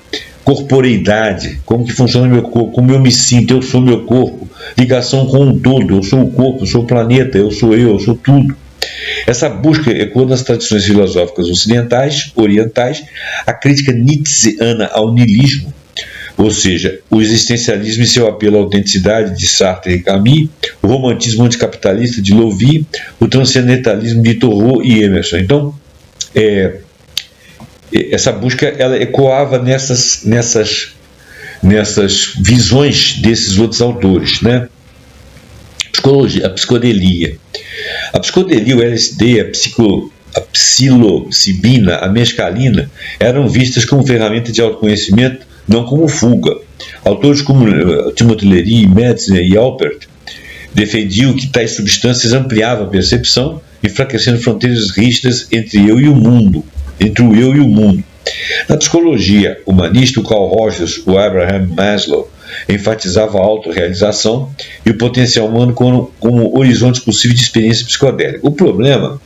corporeidade, como que funciona o meu corpo, como eu me sinto, eu sou meu corpo, ligação com um todo, eu sou o corpo, eu sou o planeta, eu sou tudo. Essa busca ecoa nas tradições filosóficas orientais, a crítica nietzscheana ao niilismo, ou seja, o existencialismo e seu apelo à autenticidade de Sartre e Camus, o romantismo anticapitalista de Louvi, o transcendentalismo de Thoreau e Emerson. Então, essa busca ela ecoava nessas visões desses outros autores, né? A psicodelia. A psicodelia, o LSD, a psilocibina, a mescalina eram vistas como ferramenta de autoconhecimento, não como fuga. Autores como Timothy Leary, Metzner e Alpert defendiam que tais substâncias ampliavam a percepção enfraquecendo fronteiras rígidas entre eu e o mundo, entre o eu e o mundo. Na psicologia humanista, o Carl Rogers, o Abraham Maslow, enfatizava a autorrealização e o potencial humano como horizontes possíveis de experiência psicodélica. O problema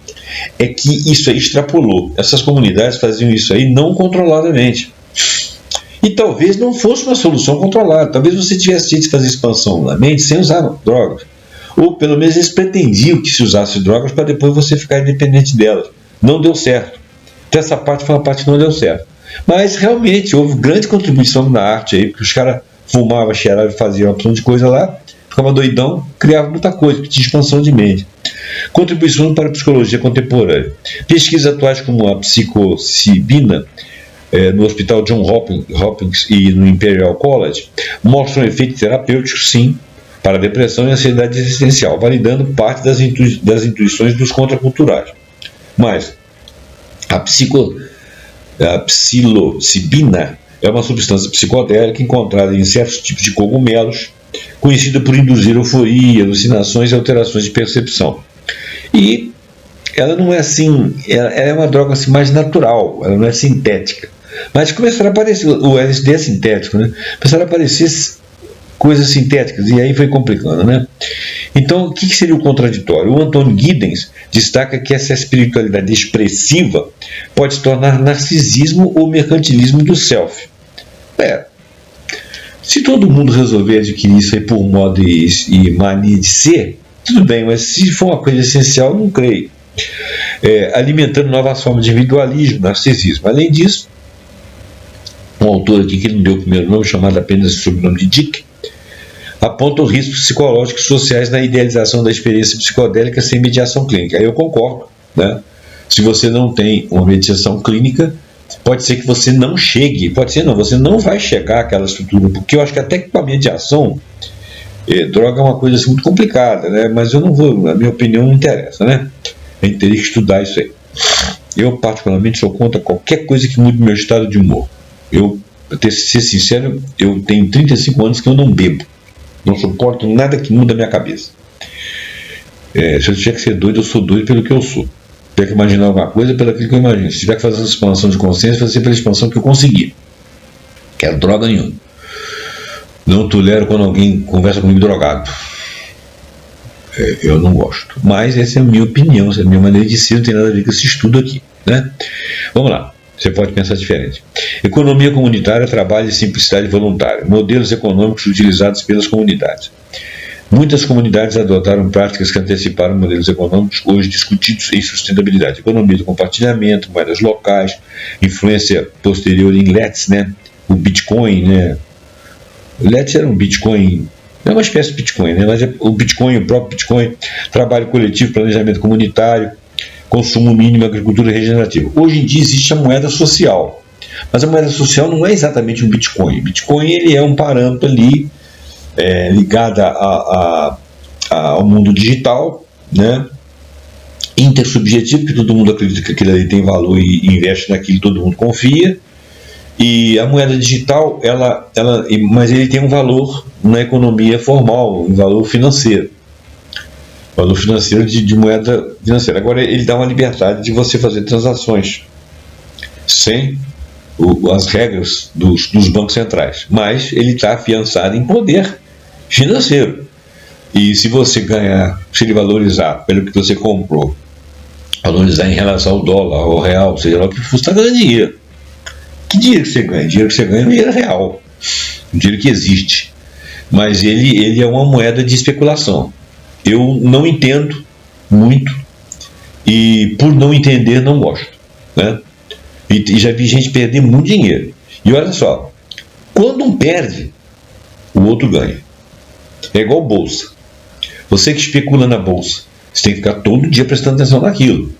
é que isso aí extrapolou. Essas comunidades faziam isso aí não controladamente. E talvez não fosse uma solução controlada. Talvez você tivesse jeito de fazer expansão na mente sem usar drogas. Ou pelo menos eles pretendiam que se usasse drogas para depois você ficar independente delas. Não deu certo. Então essa parte foi uma parte que não deu certo. Mas realmente houve grande contribuição na arte aí, porque os caras fumavam, cheiravam e faziam uma opção de coisa lá, ficava doidão, criava muita coisa, que tinha expansão de mente. Contribuição para a psicologia contemporânea. Pesquisas atuais como a psilocibina, no Hospital John Hopkins e no Imperial College, mostram efeito terapêutico, sim, para a depressão e a ansiedade existencial, validando parte das intuições dos contraculturais. Mas a psilocibina é uma substância psicodélica encontrada em certos tipos de cogumelos, conhecida por induzir euforia, alucinações e alterações de percepção. E ela não é assim, ela é uma droga assim, mais natural, ela não é sintética. Mas começaram a aparecer, o LSD é sintético, né? Começaram a aparecer coisas sintéticas, e aí foi complicando, né? Então, o que seria o contraditório? O Anton Giddens destaca que essa espiritualidade expressiva pode se tornar narcisismo ou mercantilismo do self. Se todo mundo resolver adquirir isso aí por modo e mania de ser, tudo bem, mas se for uma coisa essencial, não creio. Alimentando novas formas de individualismo, narcisismo. Além disso, um autor aqui que não deu o primeiro nome, chamado apenas o sobrenome de Dick, aponta os riscos psicológicos e sociais na idealização da experiência psicodélica sem mediação clínica. Aí eu concordo, né? Se você não tem uma mediação clínica, pode ser que você não chegue, pode ser não, você não vai chegar àquela estrutura, porque eu acho que até que com a mediação, droga é uma coisa assim, muito complicada, né? Mas eu não vou, a minha opinião não interessa, né? A gente teria que estudar isso aí. Eu particularmente sou contra qualquer coisa que mude meu estado de humor. Para ser sincero, eu tenho 35 anos que eu não bebo. Não suporto nada que muda a minha cabeça. Se eu tiver que ser doido, eu sou doido pelo que eu sou. Se tiver que imaginar alguma coisa, pelo que eu imagino. Se tiver que fazer uma expansão de consciência, vai ser pela expansão que eu conseguir. Quero droga nenhuma. Não tolero quando alguém conversa comigo drogado. Eu não gosto. Mas essa é a minha opinião, essa é a minha maneira de ser, não tem nada a ver com esse estudo aqui, né? Vamos lá. Você pode pensar diferente. Economia comunitária, trabalho e simplicidade voluntária. Modelos econômicos utilizados pelas comunidades. Muitas comunidades adotaram práticas que anteciparam modelos econômicos hoje discutidos em sustentabilidade. Economia do compartilhamento, moedas locais, influência posterior em LETs, né? O Bitcoin, né? O LETs era um Bitcoin, é uma espécie de Bitcoin, né? Mas o Bitcoin, o próprio Bitcoin, trabalho coletivo, planejamento comunitário, consumo mínimo, agricultura regenerativa. Hoje em dia existe a moeda social, mas a moeda social não é exatamente um Bitcoin. Bitcoin ele é um parâmetro ali ligado ao mundo digital, né? Intersubjetivo, que todo mundo acredita que aquilo ali tem valor e investe naquilo, todo mundo confia. E a moeda digital, mas ele tem um valor na economia formal, um valor financeiro. Valor financeiro de moeda financeira. Agora ele dá uma liberdade de você fazer transações sem as regras dos bancos centrais, mas ele está afiançado em poder financeiro. E se você ganhar, se ele valorizar pelo que você comprou, valorizar em relação ao dólar, ao real, seja lá o que for, você está ganhando dinheiro. Que dinheiro que você ganha? Dinheiro que você ganha é um dinheiro real, um dinheiro que existe, mas ele é uma moeda de especulação. Eu não entendo muito e por não entender não gosto, né? E já vi gente perder muito dinheiro. E olha só, quando um perde, o outro ganha. É igual bolsa. Você que especula na bolsa, você tem que ficar todo dia prestando atenção naquilo.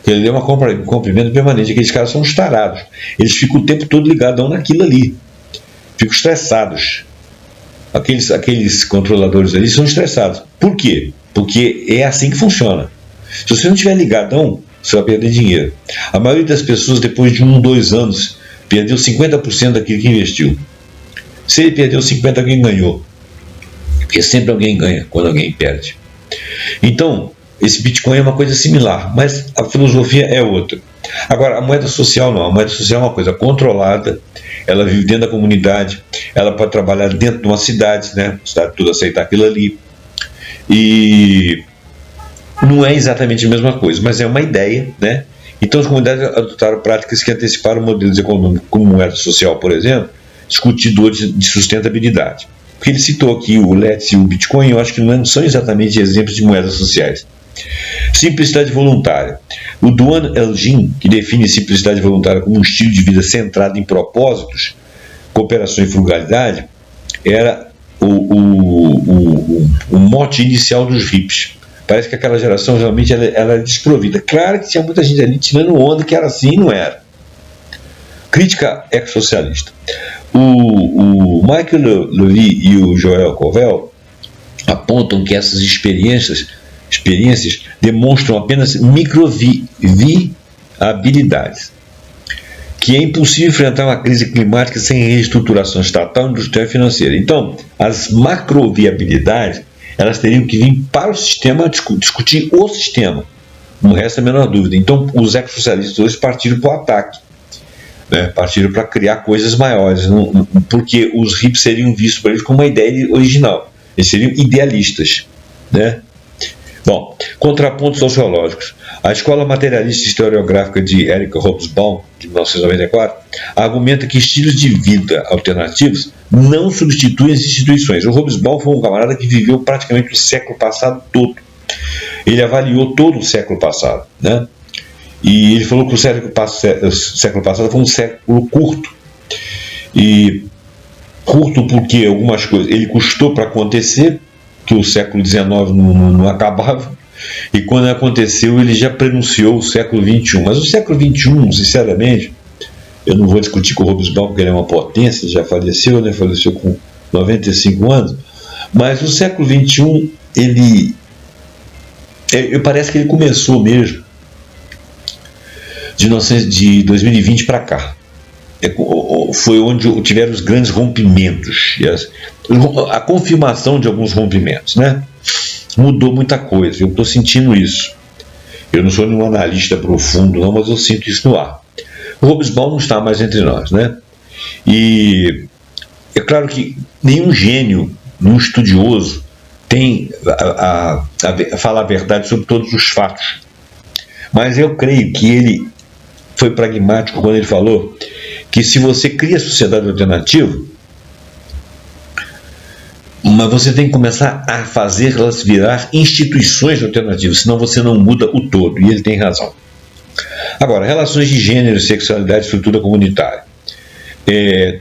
Ele é um comprimento permanente. Aqueles caras são os tarados. Eles ficam o tempo todo ligadão naquilo ali. Ficam estressados. Aqueles controladores ali são estressados. Por quê? Porque é assim que funciona. Se você não estiver ligadão, você vai perder dinheiro. A maioria das pessoas, depois de 1, 2 anos, perdeu 50% daquilo que investiu. Se ele perdeu 50%, alguém ganhou. Porque sempre alguém ganha quando alguém perde. Então, esse Bitcoin é uma coisa similar, mas a filosofia é outra. Agora, a moeda social não. A moeda social é uma coisa controlada, ela vive dentro da comunidade, ela pode trabalhar dentro de uma cidade, né? A cidade toda aceitar aquilo ali. E não é exatamente a mesma coisa, mas é uma ideia, né? Então as comunidades adotaram práticas que anteciparam modelos econômicos como moeda social, por exemplo, discutidores de sustentabilidade. Porque ele citou aqui o Let's e o Bitcoin, eu acho que não são exatamente exemplos de moedas sociais. Simplicidade voluntária. O Duane Elgin, que define simplicidade voluntária como um estilo de vida centrado em propósitos, cooperação e frugalidade, era o mote inicial dos hippies. Parece que aquela geração realmente ela era desprovida. Claro que tinha muita gente ali tirando onda que era assim e não era. Crítica ex-socialista. O Michael Levy e o Joel Covell apontam que essas experiências demonstram apenas microviabilidades, que é impossível enfrentar uma crise climática sem reestruturação estatal, industrial e financeira. Então, as macroviabilidades, elas teriam que vir para o sistema, discutir o sistema. Não resta a menor dúvida. Então, os ex-socialistas hoje partiram para o ataque, né? Partiram para criar coisas maiores, porque os hippies seriam vistos por eles como uma ideia original. Eles seriam idealistas, né? Bom, contrapontos sociológicos. A Escola Materialista Historiográfica de Eric Hobsbawm, de 1994, argumenta que estilos de vida alternativos não substituem as instituições. O Hobsbawm foi um camarada que viveu praticamente o século passado todo. Ele avaliou todo o século passado, né? E ele falou que o século passado foi um século curto. E curto porque algumas coisas ele custou para acontecer, que o século XIX não acabava, e quando aconteceu ele já prenunciou o século XXI. Mas o século XXI, sinceramente, eu não vou discutir com o Hobsbawm porque ele é uma potência, já faleceu, né? Faleceu com 95 anos, mas o século XXI, parece que ele começou mesmo de 2020 para cá. Foi onde tiveram os grandes rompimentos, a confirmação de alguns rompimentos, né? Mudou muita coisa, eu estou sentindo isso. Eu não sou nenhum analista profundo, não, mas eu sinto isso no ar. O Hobsbawm não está mais entre nós, né? E é claro que nenhum gênio, nenhum estudioso tem a falar a verdade sobre todos os fatos. Mas eu creio que ele foi pragmático quando ele falou que se você cria sociedade alternativa, mas você tem que começar a fazê-las virar instituições alternativas, senão você não muda o todo, e ele tem razão. Agora, relações de gênero, sexualidade, estrutura comunitária.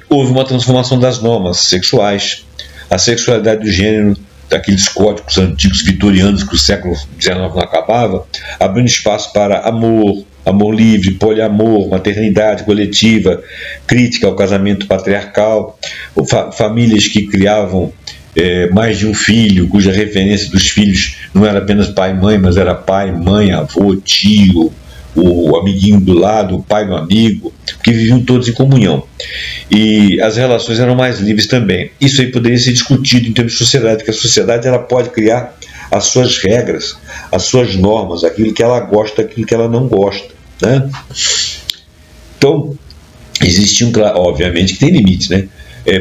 Houve uma transformação das normas sexuais, a sexualidade do gênero, daqueles códigos antigos vitorianos que o século XIX não acabava, abrindo espaço para amor livre, poliamor, maternidade coletiva, crítica ao casamento patriarcal, famílias que criavam mais de um filho, cuja referência dos filhos não era apenas pai e mãe, mas era pai, mãe, avô, tio, o amiguinho do lado, o pai do amigo, que viviam todos em comunhão. E as relações eram mais livres também. Isso aí poderia ser discutido em termos de sociedade, porque a sociedade ela pode criar as suas regras, as suas normas, aquilo que ela gosta, aquilo que ela não gosta, né? Então, existe obviamente que tem limites, né?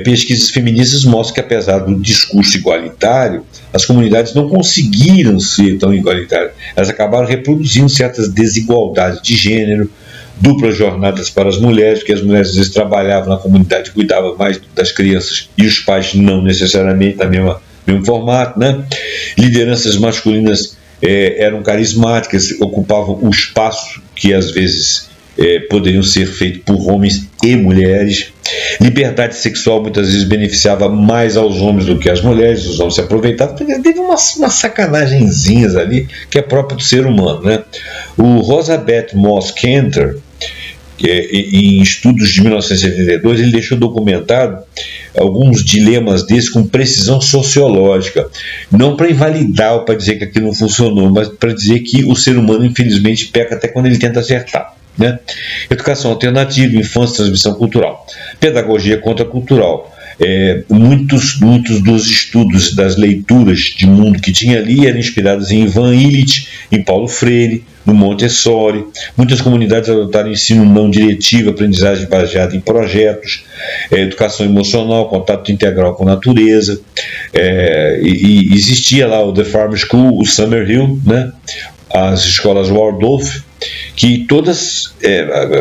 Pesquisas feministas mostram que, apesar do discurso igualitário, as comunidades não conseguiram ser tão igualitárias. Elas acabaram reproduzindo certas desigualdades de gênero, duplas jornadas para as mulheres, porque as mulheres às vezes trabalhavam na comunidade, cuidavam mais das crianças, e os pais não necessariamente na mesmo formato, né? Lideranças masculinas eram carismáticas, ocupavam o espaço que às vezes poderiam ser feitos por homens e mulheres. Liberdade sexual muitas vezes beneficiava mais aos homens do que às mulheres, os homens se aproveitavam, teve umas sacanagenzinhas ali que é própria do ser humano, né? O Rosabeth Moss Kanter, em estudos de 1972, ele deixou documentado alguns dilemas desses com precisão sociológica, não para invalidar ou para dizer que aquilo não funcionou, mas para dizer que o ser humano infelizmente peca até quando ele tenta acertar, né? Educação alternativa, infância, transmissão cultural, pedagogia contracultural, Muitos dos estudos, das leituras de mundo que tinha ali eram inspirados em Ivan Illich, em Paulo Freire, no Montessori. Muitas comunidades adotaram ensino não diretivo, aprendizagem baseada em projetos, educação emocional, contato integral com a natureza. E existia lá o The Farm School, o Summerhill, né? As escolas Waldorf, que todas,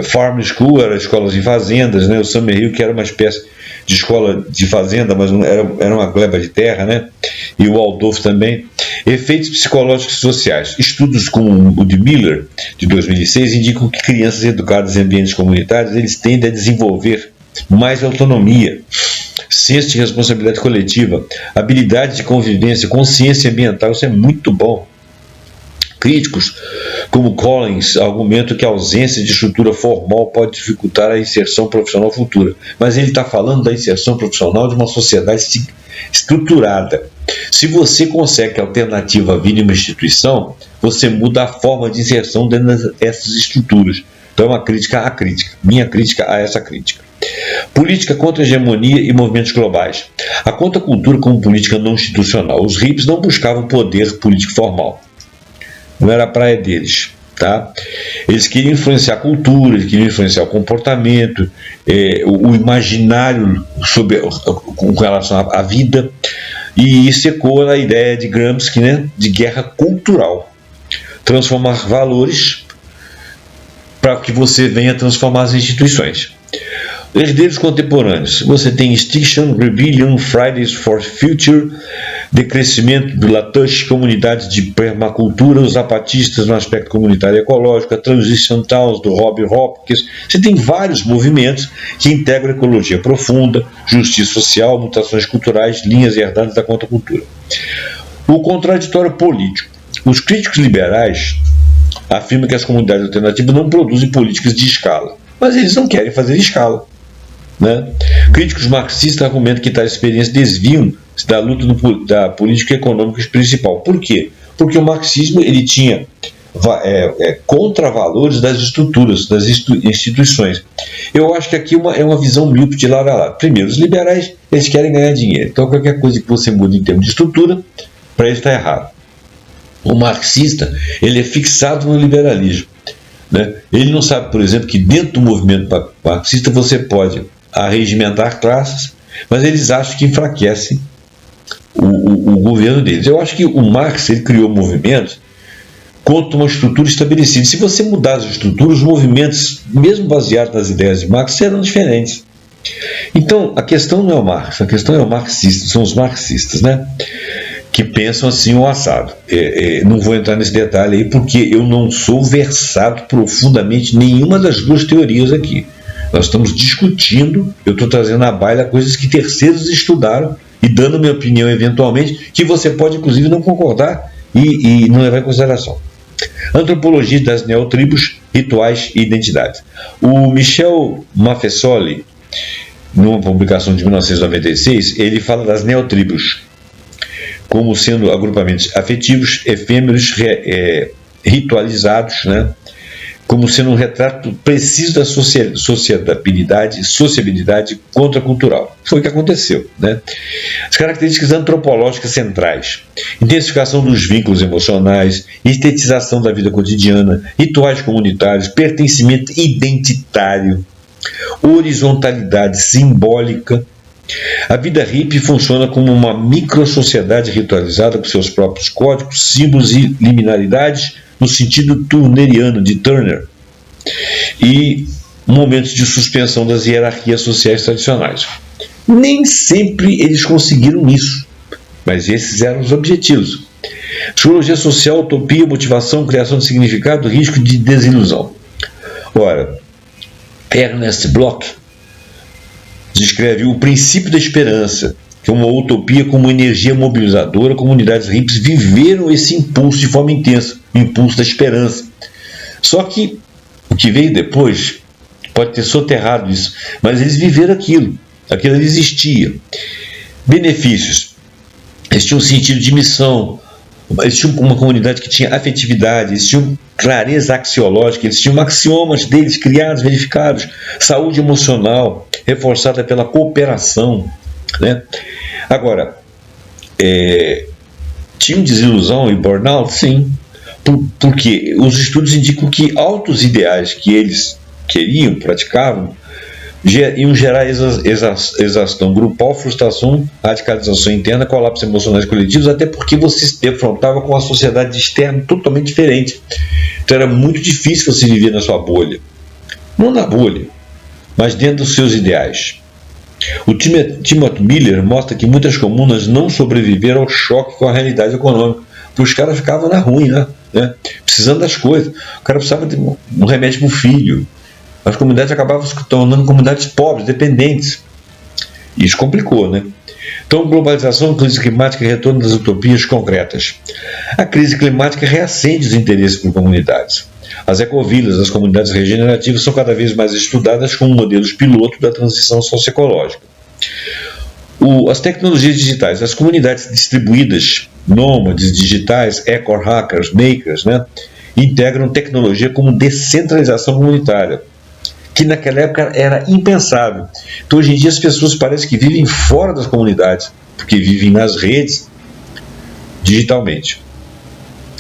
Farm School eram escolas em fazendas, né? O Summerhill, que era uma espécie de escola de fazenda, mas não era uma gleba de terra, né? E o Waldorf também. Efeitos psicológicos e sociais. Estudos como o de Miller, de 2006, indicam que crianças educadas em ambientes comunitários, eles tendem a desenvolver mais autonomia, senso de responsabilidade coletiva, habilidade de convivência, consciência ambiental. Isso é muito bom. Críticos, como Collins, argumentam que a ausência de estrutura formal pode dificultar a inserção profissional futura. Mas ele está falando da inserção profissional de uma sociedade estruturada. Se você consegue a alternativa vir em uma instituição, você muda a forma de inserção dentro dessas estruturas. Então é uma crítica à crítica. Minha crítica a essa crítica. Política contra a hegemonia e movimentos globais. A contracultura como política não institucional. Os hippies não buscavam poder político formal. Não era a praia deles, tá? Eles queriam influenciar a cultura, eles queriam influenciar o comportamento, o imaginário com relação à vida, e isso ecoa a ideia de Gramsci, né, de guerra cultural. Transformar valores para que você venha transformar as instituições. Herdeiros contemporâneos. Você tem Extinction Rebellion, Fridays for Future, decrescimento do Latouche, comunidades de permacultura, os zapatistas no aspecto comunitário e ecológico, a Transition Towns do Rob Hopkins. Você tem vários movimentos que integram ecologia profunda, justiça social, mutações culturais, linhas herdadas da contracultura. O contraditório político. Os críticos liberais afirmam que as comunidades alternativas não produzem políticas de escala, mas eles não querem fazer escala, né? Críticos marxistas argumentam que tais experiências desviam-se da luta da política econômica principal. Por quê? Porque o marxismo ele tinha contravalores das estruturas, das instituições. Eu acho que aqui é uma visão míope de lado a lado. Primeiro, os liberais eles querem ganhar dinheiro, então qualquer coisa que você mude em termos de estrutura, para eles está errado. O marxista ele é fixado no liberalismo, né? Ele não sabe, por exemplo, que dentro do movimento marxista você pode arregimentar classes, mas eles acham que enfraquece o governo deles. Eu acho que o Marx ele criou movimentos contra uma estrutura estabelecida. Se você mudar as estruturas, os movimentos, mesmo baseados nas ideias de Marx, serão diferentes. Então, a questão não é o Marx, a questão é o marxista, são os marxistas, né? Que pensam assim o assado. Não vou entrar nesse detalhe aí, porque eu não sou versado profundamente em nenhuma das duas teorias aqui. Nós estamos discutindo, eu estou trazendo à baila coisas que terceiros estudaram e dando minha opinião eventualmente, que você pode inclusive não concordar e não levar em consideração. Antropologia das neotribos, rituais e identidades. O Michel Maffesoli, numa publicação de 1996, ele fala das neotribos como sendo agrupamentos afetivos, efêmeros, ritualizados, né? Como sendo um retrato preciso da sociabilidade contracultural. Foi o que aconteceu, né? As características antropológicas centrais: intensificação dos vínculos emocionais, estetização da vida cotidiana, rituais comunitários, pertencimento identitário, horizontalidade simbólica. A vida hippie funciona como uma microsociedade ritualizada com seus próprios códigos, símbolos e liminaridades, no sentido turneriano de Turner, e momentos de suspensão das hierarquias sociais tradicionais. Nem sempre eles conseguiram isso, mas esses eram os objetivos. Psicologia social, utopia, motivação, criação de significado, risco de desilusão. Ora, Ernest Bloch descreve o princípio da esperança, que é uma utopia como energia mobilizadora. Comunidades hippies viveram esse impulso de forma intensa, o impulso da esperança. Só que o que veio depois pode ter soterrado isso, mas eles viveram aquilo existia. Benefícios: eles tinham um sentido de missão, eles tinham uma comunidade que tinha afetividade, eles tinham clareza axiológica, eles tinham axiomas deles criados, verificados, saúde emocional reforçada pela cooperação, né? Agora, tinham desilusão e burnout? Sim, porque os estudos indicam que altos ideais que eles queriam, praticavam, iam gerar exaustão grupal, frustração, radicalização interna, colapsos emocionais coletivos, até porque você se defrontava com uma sociedade externa totalmente diferente. Então era muito difícil você viver na sua bolha. Não na bolha, mas dentro dos seus ideais. O Timothy Miller mostra que muitas comunas não sobreviveram ao choque com a realidade econômica, porque os caras ficavam na ruim, né? Precisando das coisas. O cara precisava de um remédio para o filho. As comunidades acabavam se tornando comunidades pobres, dependentes. Isso complicou, né? Então, globalização, crise climática e retorno das utopias concretas. A crise climática reacende os interesses por comunidades. As ecovilas, as comunidades regenerativas, são cada vez mais estudadas como modelos piloto da transição socioecológica. As tecnologias digitais, as comunidades distribuídas, nômades digitais, eco-hackers, makers, né, integram tecnologia como descentralização comunitária, que naquela época era impensável. Então, hoje em dia, as pessoas parecem que vivem fora das comunidades, porque vivem nas redes, digitalmente.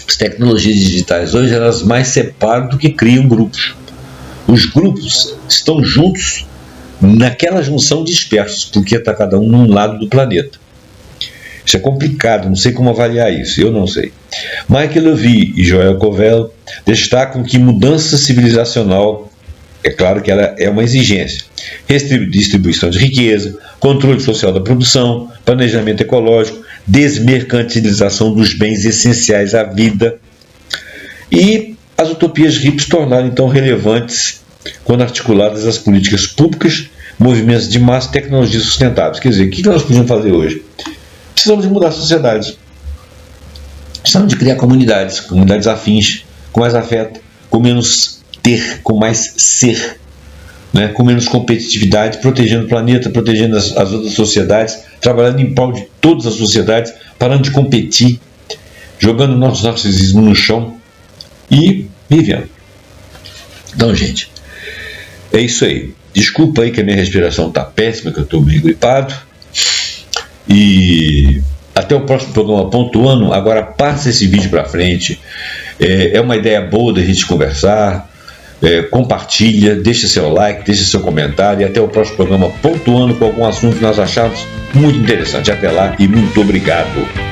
As tecnologias digitais hoje, elas mais separam do que criam grupos. Os grupos estão juntos naquela junção dispersos, porque está cada um num lado do planeta. Isso é complicado, não sei como avaliar isso, eu não sei. Michael Levy e Joel Covel destacam que mudança civilizacional, é claro que ela é uma exigência. Distribuição de riqueza, controle social da produção, planejamento ecológico, desmercantilização dos bens essenciais à vida. E as utopias hippies tornaram então relevantes quando articuladas as políticas públicas, movimentos de massa e tecnologias sustentáveis. Quer dizer, o que nós podemos fazer hoje? Precisamos de mudar a sociedade. Precisamos de criar comunidades afins, com mais afeto, com menos ter, com mais ser, né? Com menos competitividade, protegendo o planeta, protegendo as outras sociedades, trabalhando em prol de todas as sociedades, parando de competir, jogando nosso narcisismo no chão e vivendo. Então, gente, é isso aí. Desculpa aí que a minha respiração está péssima, que eu estou meio gripado. E até o próximo programa Pontuando. Agora passa esse vídeo para frente. É uma ideia boa da gente conversar. Compartilha, deixa seu like, deixa seu comentário. E até o próximo programa Pontuando com algum assunto que nós achamos muito interessante. Até lá e muito obrigado.